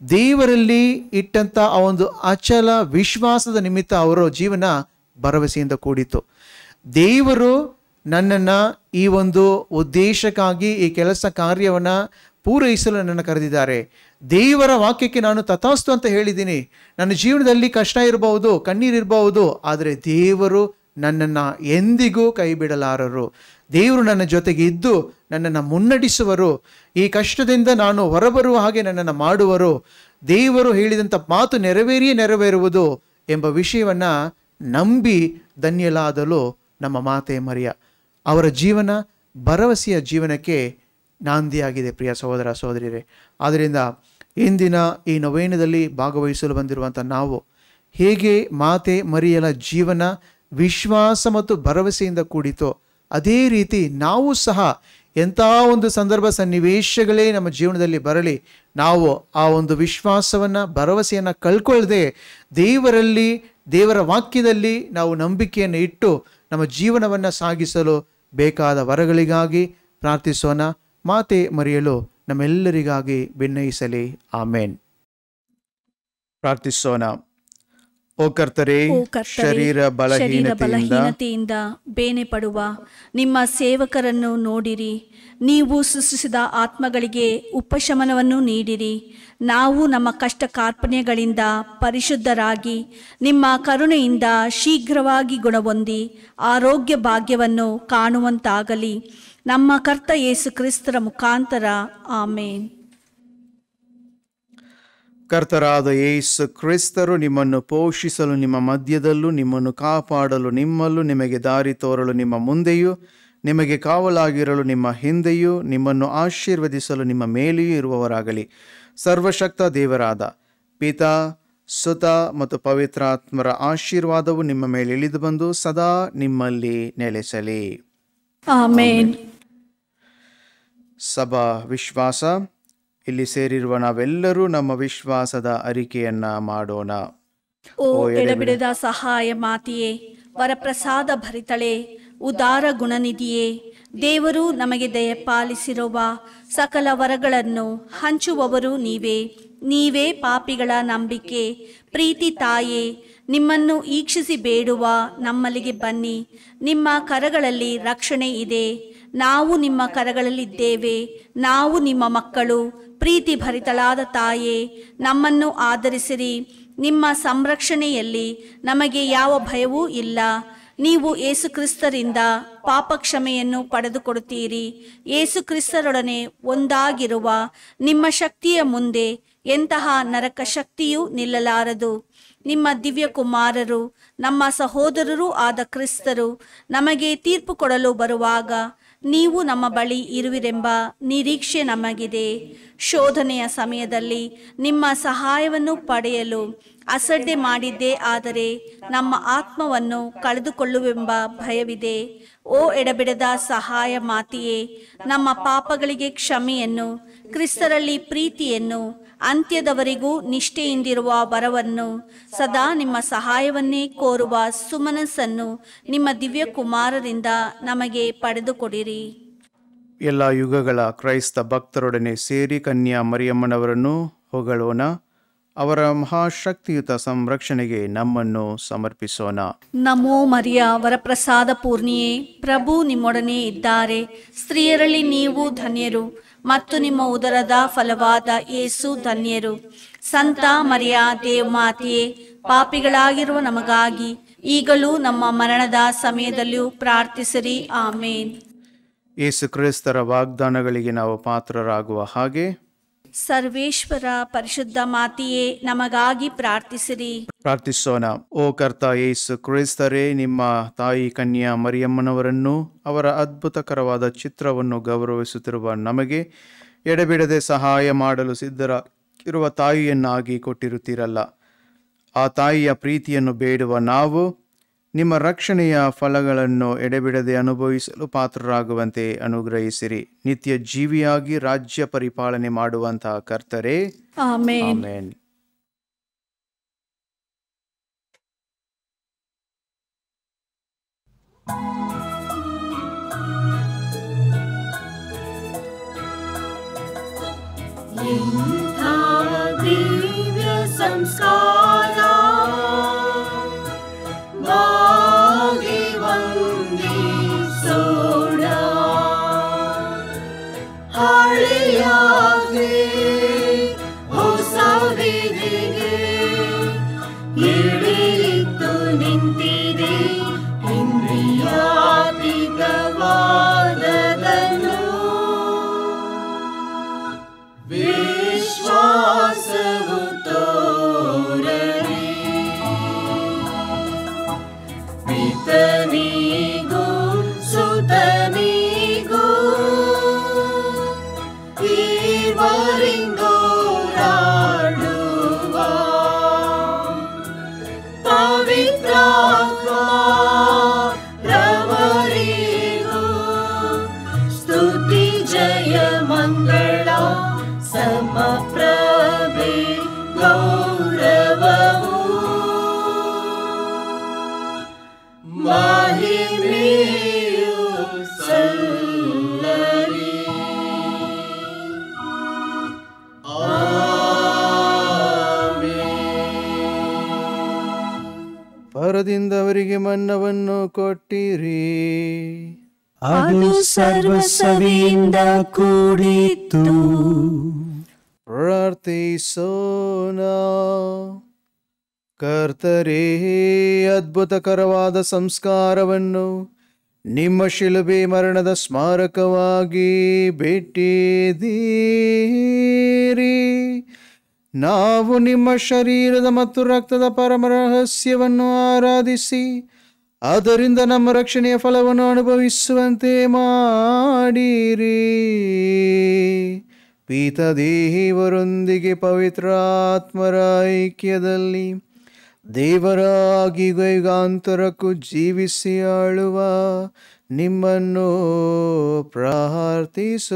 ದೇವರಲ್ಲಿ ಇಟ್ಟಂಥ ಆ ಒಂದು ಅಚಲ ವಿಶ್ವಾಸದ ನಿಮಿತ್ತ ಅವರ ಜೀವನ ಭರವಸೆಯಿಂದ ಕೂಡಿತ್ತು. ದೇವರು ನನ್ನನ್ನು ಈ ಒಂದು ಉದ್ದೇಶಕ್ಕಾಗಿ, ಈ ಕೆಲಸ ಕಾರ್ಯವನ್ನು ಪೂರೈಸಲು ನನ್ನನ್ನು ಕರೆದಿದ್ದಾರೆ. ದೇವರ ವಾಕ್ಯಕ್ಕೆ ನಾನು ತಥಾಸ್ತು ಅಂತ ಹೇಳಿದ್ದೀನಿ. ನನ್ನ ಜೀವನದಲ್ಲಿ ಕಷ್ಟ ಇರಬಹುದು, ಕಣ್ಣೀರಿರಬಹುದು, ಆದರೆ ದೇವರು ನನ್ನನ್ನು ಎಂದಿಗೂ ಕೈ ಬಿಡಲಾರರು. ದೇವರು ನನ್ನ ಜೊತೆಗೆ ಇದ್ದು ನನ್ನನ್ನು ಮುನ್ನಡೆಸುವರು. ಈ ಕಷ್ಟದಿಂದ ನಾನು ಹೊರಬರುವ ಹಾಗೆ ನನ್ನನ್ನು ಮಾಡುವರು. ದೇವರು ಹೇಳಿದಂಥ ಮಾತು ನೆರವೇರುವುದು ಎಂಬ ವಿಷಯವನ್ನು ನಂಬಿ ಧನ್ಯಲಾದಲು ನಮ್ಮ ಮಾತೆ ಮರಿಯ. ಅವರ ಜೀವನ ಭರವಸೆಯ ಜೀವನಕ್ಕೆ ನಾಂದಿಯಾಗಿದೆ. ಪ್ರಿಯ ಸಹೋದರ ಸಹೋದರಿಯರೇ, ಆದ್ದರಿಂದ ಇಂದಿನ ಈ ನವೇನದಲ್ಲಿ ಭಾಗವಹಿಸಲು ಬಂದಿರುವಂಥ ನಾವು ಹೇಗೆ ಮಾತೆ ಮರಿಯಳ ಜೀವನ ವಿಶ್ವಾಸ ಮತ್ತು ಭರವಸೆಯಿಂದ ಕೂಡಿತೋ, ಅದೇ ರೀತಿ ನಾವು ಸಹ ಎಂಥ ಒಂದು ಸಂದರ್ಭ ಸನ್ನಿವೇಶಗಳೇ ನಮ್ಮ ಜೀವನದಲ್ಲಿ ಬರಲಿ, ನಾವು ಆ ಒಂದು ವಿಶ್ವಾಸವನ್ನು, ಭರವಸೆಯನ್ನು ಕಳ್ಕೊಳ್ಳದೆ ದೇವರಲ್ಲಿ, ದೇವರ ವಾಕ್ಯದಲ್ಲಿ ನಾವು ನಂಬಿಕೆಯನ್ನು ಇಟ್ಟು ನಮ್ಮ ಜೀವನವನ್ನು ಸಾಗಿಸಲು ಬೇಕಾದ ವರಗಳಿಗಾಗಿ ಪ್ರಾರ್ಥಿಸೋಣ. ಮಾತೆ ಮರಿಯಳು ನಮ್ಮೆಲ್ಲರಿಗಾಗಿ ಭಿನ್ನಯಿಸಲಿ. ಆಮೇನ್. ಪ್ರಾರ್ಥಿಸೋಣ. ಓ ಕರ್ತರೇ, ಶರೀರ ಬಲಹೀನತೆಯಿಂದ ಬೇನೆ ಪಡುವ ನಿಮ್ಮ ಸೇವಕರನ್ನು ನೋಡಿರಿ. ನೀವು ಸೃಷ್ಟಿಸಿದ ಆತ್ಮಗಳಿಗೆ ಉಪಶಮನವನ್ನು ನೀಡಿರಿ. ನಾವು ನಮ್ಮ ಕಷ್ಟ ಕಾರ್ಪಣ್ಯಗಳಿಂದ ಪರಿಶುದ್ಧರಾಗಿ ನಿಮ್ಮ ಕರುಣೆಯಿಂದ ಶೀಘ್ರವಾಗಿ ಗುಣಹೊಂದಿ ಆರೋಗ್ಯ ಭಾಗ್ಯವನ್ನು ಕಾಣುವಂತಾಗಲಿ. ನಮ್ಮ ಕರ್ತ ಯೇಸು ಕ್ರಿಸ್ತರ ಮುಖಾಂತರ. ಆಮೇನ್. ಕರ್ತರಾದ ಯೇಸು ಕ್ರಿಸ್ತರು ನಿಮ್ಮನ್ನು ಪೋಷಿಸಲು ನಿಮ್ಮ ಮಧ್ಯದಲ್ಲೂ, ನಿಮ್ಮನ್ನು ಕಾಪಾಡಲು ನಿಮ್ಮಲ್ಲೂ, ನಿಮಗೆ ದಾರಿ ತೋರಲು ನಿಮ್ಮ ಮುಂದೆಯೂ, ನಿಮಗೆ ಕಾವಲಾಗಿರಲು ನಿಮ್ಮ ಹಿಂದೆಯೂ, ನಿಮ್ಮನ್ನು ಆಶೀರ್ವದಿಸಲು ನಿಮ್ಮ ಮೇಲೆಯೂ ಇರುವವರಾಗಲಿ. ಸರ್ವಶಕ್ತ ದೇವರಾದ ಪಿತಾ, ಸುತ ಮತ್ತು ಪವಿತ್ರಾತ್ಮರ ಆಶೀರ್ವಾದವು ನಿಮ್ಮ ಮೇಲೆ ಇಳಿದು ಬಂದು ಸದಾ ನಿಮ್ಮಲ್ಲಿ ನೆಲೆಸಲಿ. ಆಮೇನ್. ಸಭಾ ವಿಶ್ವಾಸ. ಇಲ್ಲಿ ಸೇರಿರುವ ನಾವೆಲ್ಲರೂ ನಮ್ಮ ವಿಶ್ವಾಸದ ಅರಿಕೆಯನ್ನ ಮಾಡೋಣ. ಓ ಎಡಬಿಡದ ಸಹಾಯ ಮಾತೆಯೇ, ವರಪ್ರಸಾದ ಭರಿತಳೆ, ಉದಾರ ಗುಣನಿಧಿಯೇ, ದೇವರು ನಮಗೆ ದಯಪಾಲಿಸಿರುವ ಸಕಲ ವರಗಳನ್ನು ಹಂಚುವವರು ನೀವೇ ಪಾಪಿಗಳ ನಂಬಿಕೆ, ಪ್ರೀತಿ ತಾಯೇ, ನಿಮ್ಮನ್ನು ಈಕ್ಷಿಸಿ ಬೇಡುವ ನಮ್ಮಲ್ಲಿಗೆ ಬನ್ನಿ. ನಿಮ್ಮ ಕರಗಳಲ್ಲಿ ರಕ್ಷಣೆ ಇದೆ. ನಾವು ನಿಮ್ಮ ಕರಗಳಲ್ಲಿದ್ದೇವೆ. ನಾವು ನಿಮ್ಮ ಮಕ್ಕಳು. ಪ್ರೀತಿ ಭರಿತಳಾದ ತಾಯೇ, ನಮ್ಮನ್ನು ಆದರಿಸಿರಿ. ನಿಮ್ಮ ಸಂರಕ್ಷಣೆಯಲ್ಲಿ ನಮಗೆ ಯಾವ ಭಯವೂ ಇಲ್ಲ. ನೀವು ಯೇಸು ಕ್ರಿಸ್ತರಿಂದ ಪಾಪ ಕ್ಷಮೆಯನ್ನು ಪಡೆದುಕೊಡುತ್ತೀರಿ. ಯೇಸು ಕ್ರಿಸ್ತರೊಡನೆ ಒಂದಾಗಿರುವ ನಿಮ್ಮ ಶಕ್ತಿಯ ಮುಂದೆ ಎಂತಹ ನರಕ ಶಕ್ತಿಯೂ ನಿಲ್ಲಲಾರದು. ನಿಮ್ಮ ದಿವ್ಯ ಕುಮಾರರು, ನಮ್ಮ ಸಹೋದರರೂ ಆದ ಕ್ರಿಸ್ತರು ನಮಗೆ ತೀರ್ಪು ಕೊಡಲು ಬರುವಾಗ ನೀವು ನಮ್ಮ ಬಳಿ ಇರುವಿರೆಂಬ ನಿರೀಕ್ಷೆ ನಮಗಿದೆ. ಶೋಧನೆಯ ಸಮಯದಲ್ಲಿ ನಿಮ್ಮ ಸಹಾಯವನ್ನು ಪಡೆಯಲು ಅಸಡ್ಡೆ ಮಾಡಿದ್ದೇ ಆದರೆ ನಮ್ಮ ಆತ್ಮವನ್ನು ಕಳೆದುಕೊಳ್ಳುವೆಂಬ ಭಯವಿದೆ. ಓ ಎಡಬಿಡದ ಸಹಾಯ ಮಾತೆಯೇ, ನಮ್ಮ ಪಾಪಗಳಿಗೆ ಕ್ಷಮೆಯನ್ನು, ಕ್ರಿಸ್ತರಲ್ಲಿ ಪ್ರೀತಿಯನ್ನು, ಅಂತ್ಯದವರೆಗೂ ನಿಷ್ಠೆಯಿಂದಿರುವ ವರವನ್ನು, ಸದಾ ನಿಮ್ಮ ಸಹಾಯವನ್ನೇ ಕೋರುವ ಸುಮನಸ್ಸನ್ನು ನಿಮ್ಮ ದಿವ್ಯ ಕುಮಾರರಿಂದ ನಮಗೆ ಪಡೆದುಕೊಡಿರಿ. ಎಲ್ಲ ಯುಗಗಳ ಕ್ರೈಸ್ತ ಭಕ್ತರೊಡನೆ ಸೇರಿ ಕನ್ಯಾ ಮರಿಯಮ್ಮನವರನ್ನು ಹೊಗಳೋಣ. ಅವರ ಮಹಾಶಕ್ತಿಯುತ ಸಂರಕ್ಷಣೆಗೆ ನಮ್ಮನ್ನು ಸಮರ್ಪಿಸೋಣ. ನಮೋ ಮರಿಯ ವರಪ್ರಸಾದ ಪೂರ್ಣಿಯೇ, ಪ್ರಭು ನಿಮ್ಮೊಡನೆ ಇದ್ದಾರೆ. ಸ್ತ್ರೀಯರಲ್ಲಿ ನೀವು ಧನ್ಯರು ಮತ್ತು ನಿಮ್ಮ ಉದರದ ಫಲವಾದ ಯೇಸು ಧನ್ಯರು. ಸಂತ ಮರಿಯ ದೇವಮಾತೆಯೇ, ಪಾಪಿಗಳಾಗಿರುವ ನಮಗಾಗಿ ಈಗಲೂ ನಮ್ಮ ಮರಣದ ಸಮಯದಲ್ಲಿಯೂ ಪ್ರಾರ್ಥಿಸಿರಿ. ಆಮೇನ್. ಯೇಸು ಕ್ರಿಸ್ತರ ವಾಗ್ದಾನಗಳಿಗೆ ನಾವು ಪಾತ್ರರಾಗುವ ಹಾಗೆ ಸರ್ವೇಶ್ವರ ಪರಿಶುದ್ಧ ಮಾತೆಯೇ, ನಮಗಾಗಿ ಪ್ರಾರ್ಥಿಸಿರಿ. ಪ್ರಾರ್ಥಿಸೋಣ. ಓ ಕರ್ತ ಯೇಸು ಕ್ರಿಸ್ತರೇ, ನಿಮ್ಮ ತಾಯಿ ಕನ್ಯಾ ಮರಿಯಮ್ಮನವರನ್ನು ಅವರ ಅದ್ಭುತಕರವಾದ ಚಿತ್ರವನ್ನು ಗೌರವಿಸುತ್ತಿರುವ ನಮಗೆ ಎಡೆಬಿಡದೆ ಸಹಾಯ ಮಾಡಲು ಸಿದ್ಧರಾಗಿರುವ ತಾಯಿಯನ್ನಾಗಿ ಕೊಟ್ಟಿರುತ್ತೀರಲ್ಲ. ಆ ತಾಯಿಯ ಪ್ರೀತಿಯನ್ನು ಬೇಡುವ ನಾವು ನಿಮ್ಮ ರಕ್ಷಣೆಯ ಫಲಗಳನ್ನು ಎಡೆಬಿಡದೆ ಅನುಭವಿಸಲು ಪಾತ್ರರಾಗುವಂತೆ ಅನುಗ್ರಹಿಸಿರಿ. ನಿತ್ಯ ಜೀವಿಯಾಗಿ ರಾಜ್ಯ ಪರಿಪಾಲನೆ ಮಾಡುವಂತಹ ಕರ್ತರೇ, ಆಮೇನ್. ಆಮೇನ್. ದಿವ್ಯ ಸಂಸ್ಕಾರ ವಾಗಿ ವಂದಿಸೋಣ. ಹಳೆಯಾಗಿ ಹೊಸ ವಿಧಿಗೆ ಇಳಿಯಿತು ನಿಂತಿದೆ ಇಂದ್ರಿಯಾತೀತವಾದದನ್ನು. ವಿಶ್ವಾಸವು ತೋರಲಿ ಪಿತನಿಗೂ ಸುತನಿಗೂ ಇವರಿಂದೋರಾಡುವ ಪವಿತ್ರಾತ್ಮ ರವರಿಗೂ ಸ್ತುತಿ ಜಯ ಮಂಗಳ ಸಮಪ್ರಭೆ ಗೌರವವು ಮಹಿಮೆಯು ಸಲ್ಲಲಿ. ಪರದಿಂದ ಅವರಿಗೆ ಮನ್ನವನ್ನು ಕೊಟ್ಟಿರಿ. ಅದು ಸರ್ವಸವಿಯಿಂದ ಕೂಡಿತು. ಪ್ರಾರ್ಥಿಸೋಣ. ಕರ್ತರೇ, ಅದ್ಭುತಕರವಾದ ಸಂಸ್ಕಾರವನ್ನು ನಿಮ್ಮ ಶಿಲುಬೆ ಮರಣದ ಸ್ಮಾರಕವಾಗಿ ಬಿಟ್ಟಿದ್ದೀರಿ. ನಾವು ನಿಮ್ಮ ಶರೀರದ ಮತ್ತು ರಕ್ತದ ಪರಮ ರಹಸ್ಯವನ್ನು ಆರಾಧಿಸಿ ಅದರಿಂದ ನಮ್ಮ ರಕ್ಷಣೆಯ ಫಲವನ್ನು ಅನುಭವಿಸುವಂತೆ ಮಾಡಿರಿ. ಪೀತದೇವರೊಂದಿಗೆ ಪವಿತ್ರಾತ್ಮರ ಐಕ್ಯದಲ್ಲಿ ದೇವರಾಗಿ ಯುಗಾಂತರಕ್ಕೂ ಜೀವಿಸಿ ಆಳುವ ನಿಮ್ಮನ್ನು ಪ್ರಾರ್ಥಿಸುತ್ತೇವೆ.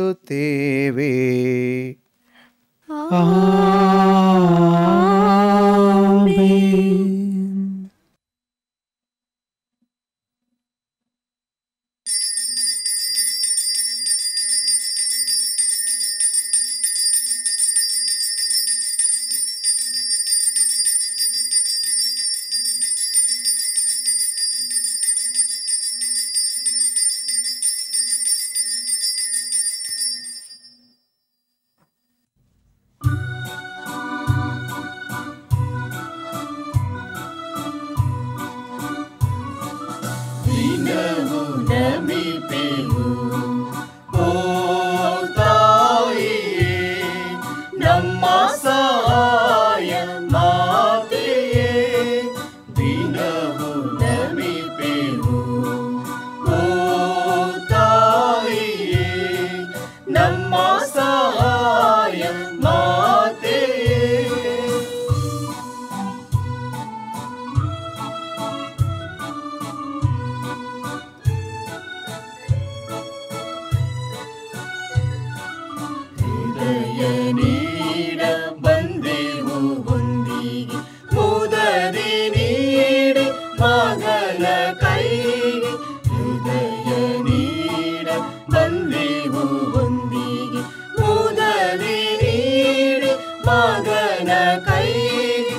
ಕೈಗೆ ಹೃದಯ ನೀಡ ಬಂದೆವು ಒಂದಿಗೆ. ಮೊದಲೇ ನೀಡಿ ಮಗನ ಕೈಗೆ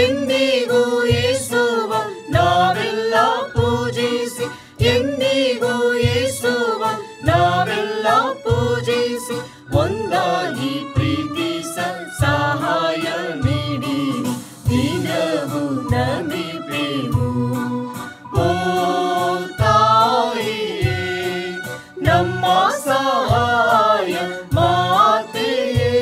ಎಂದಿಗೂ ಯೇಸುವ ನಾವೆಲ್ಲ ಪೂಜಿಸಿ, ಎಂದಿಗೂ ಯೇಸುವ ನಾವೆಲ್ಲ ಪೂಜಿಸಿ, ಒಂದಾಗಿ ಪ್ರೀತಿಸ ಸಹಾಯ ನೀಡಿರಿ ದಿನವೂ ನಂಬಿಪೆವು. ಓ ತಾಯಿಯೇ ನಮ್ಮ ಸಹಾಯ ಮಾತೆಯೇ.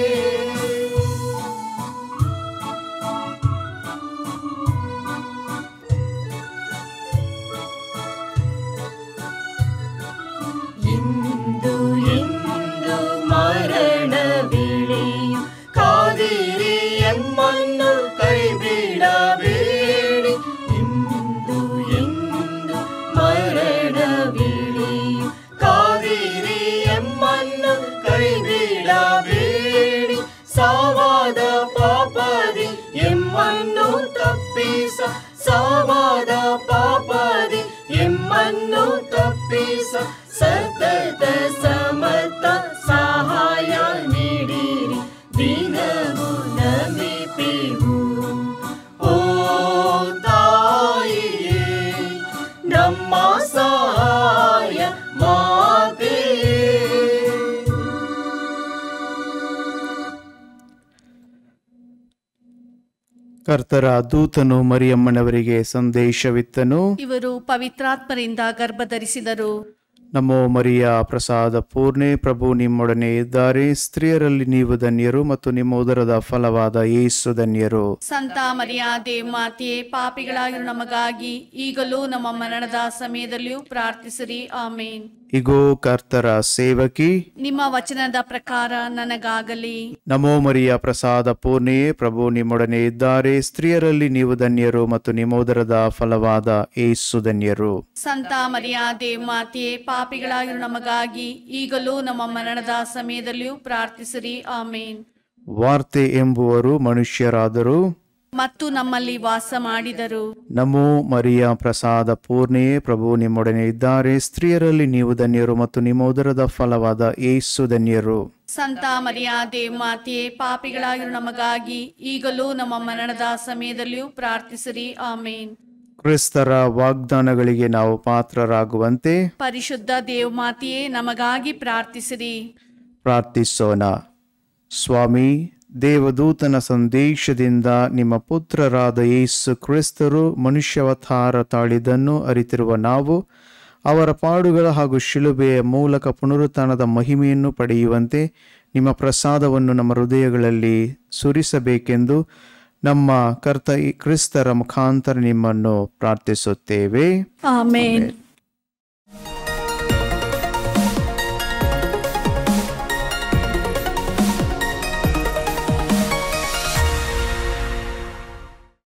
ಇಂದು ಎಂದು ಮರಣವಿಳಿಯು ಕಾದಿರಿ ಎಮ್ಮನ್ನು ಕೈ ಬಿಡಬೇಡಿ. ಇಂದು ಎಂದು ಮರಣವಿಳಿಯು ಕಾದಿರಿ ಎಮ್ಮನ್ನು ಕೈ ಬಿಡಬೇಡಿ. ಸಾವಾದ ಪಾಪದಿ ಎಮ್ಮನ್ನು ತಪ್ಪಿಸ, ಸಾವಾದ ಪಾಪದಿ ಎಮ್ಮನ್ನು ತಪ್ಪಿಸ, ಸತತ ಸಮರ್ಥ ಸಹಾಯ ನೀಡಿರಿ ದಿನವೂ ನಂಬಿಪೆವು. ಓ ತಾಯಿಯೇ ನಮ್ಮ ಸಹಾಯ ಮಾತೆಯೇ. ಕರ್ತರ ದೂತನು ಮರಿಯಮ್ಮನವರಿಗೆ ಸಂದೇಶವಿತ್ತನು. ಇವರು ಪವಿತ್ರಾತ್ಮರಿಂದ ಗರ್ಭಧರಿಸಿದರು. ನಮೋ ಮರಿಯ ಪ್ರಸಾದ ಪೂರ್ಣೆ, ಪ್ರಭು ನಿಮ್ಮೊಡನೆ ಇದ್ದಾರೆ. ಸ್ತ್ರೀಯರಲ್ಲಿ ನೀವು ಧನ್ಯರು ಮತ್ತು ನಿಮ್ಮ ಉದರದ ಫಲವಾದ ಯೇಸು ಧನ್ಯರು. ಸಂತ ಮರಿಯ ದೇವಮಾತೆಯೇ, ಪಾಪಿಗಳಾಗಿರು ನಮಗಾಗಿ ಈಗಲೂ ನಮ್ಮ ಮರಣದ ಸಮಯದಲ್ಲಿಯೂ ಪ್ರಾರ್ಥಿಸಿರಿ. ಆಮೇನ್. ಇಗೋ ಕರ್ತರ ಸೇವಕಿ, ನಿಮ್ಮ ವಚನದ ಪ್ರಕಾರ ನನಗಾಗಲಿ. ನಮೋ ಮರಿಯ ಪ್ರಸಾದ ಪೂರ್ಣೆಯೇ, ಪ್ರಭು ನಿಮ್ಮೊಡನೆ ಇದ್ದಾರೆ. ಸ್ತ್ರೀಯರಲ್ಲಿ ನೀವು ಧನ್ಯರು ಮತ್ತು ನಿಮ್ಮ ಉದರದ ಫಲವಾದ ಯೇಸು ಧನ್ಯರು. ಸಂತ ಮರಿಯ ದೇವಮಾತೆಯೇ, ಪಾಪಿಗಳಾಗಿರು ನಮಗಾಗಿ ಈಗಲೂ ನಮ್ಮ ಮರಣದ ಸಮಯದಲ್ಲಿಯೂ ಪ್ರಾರ್ಥಿಸಿರಿ. ಆಮೇನ್. ವಾರ್ತೆ ಎಂಬುವರು ಮನುಷ್ಯರಾದರು ಮತ್ತು ನಮ್ಮಲ್ಲಿ ವಾಸ ಮಾಡಿದರು. ನಮೋ ಮರಿಯ ಪ್ರಸಾದ ಪೂರ್ಣೆಯೇ, ಪ್ರಭು ನಿಮ್ಮೊಡನೆ ಇದ್ದಾರೆ. ಸ್ತ್ರೀಯರಲ್ಲಿ ನೀವು ಧನ್ಯರು ಮತ್ತು ನಿಮ್ಮ ಉದರದ ಫಲವಾದ ಯೇಸು ಧನ್ಯರು. ಸಂತ ಮರಿಯ ದೇವಮಾತೆಯೇ, ಪಾಪಿಗಳಾಗಿರು ನಮಗಾಗಿ ಈಗಲೂ ನಮ್ಮ ಮರಣದ ಸಮಯದಲ್ಲಿಯೂ ಪ್ರಾರ್ಥಿಸಿರಿ. ಆಮೇನ್. ಕ್ರಿಸ್ತರ ವಾಗ್ದಾನಗಳಿಗೆ ನಾವು ಪಾತ್ರರಾಗುವಂತೆ ಪರಿಶುದ್ಧ ದೇವಮಾತೆಯೇ, ನಮಗಾಗಿ ಪ್ರಾರ್ಥಿಸಿರಿ. ಪ್ರಾರ್ಥಿಸೋಣ. ಸ್ವಾಮಿ, ದೇವದೂತನ ಸಂದೇಶದಿಂದ ನಿಮ್ಮ ಪುತ್ರರಾದ ಯೇಸು ಕ್ರಿಸ್ತರು ಮನುಷ್ಯಾವತಾರ ತಾಳಿದ್ದನ್ನು ಅರಿತಿರುವ ನಾವು ಅವರ ಪಾಡುಗಳ ಹಾಗೂ ಶಿಲುಬೆಯ ಮೂಲಕ ಪುನರುತ್ಥಾನದ ಮಹಿಮೆಯನ್ನು ಪಡೆಯುವಂತೆ ನಿಮ್ಮ ಪ್ರಸಾದವನ್ನು ನಮ್ಮ ಹೃದಯಗಳಲ್ಲಿ ಸುರಿಸಬೇಕೆಂದು ನಮ್ಮ ಕ್ರಿಸ್ತರ ಮುಖಾಂತರ ನಿಮ್ಮನ್ನು ಪ್ರಾರ್ಥಿಸುತ್ತೇವೆ. ಆಮೇನ್.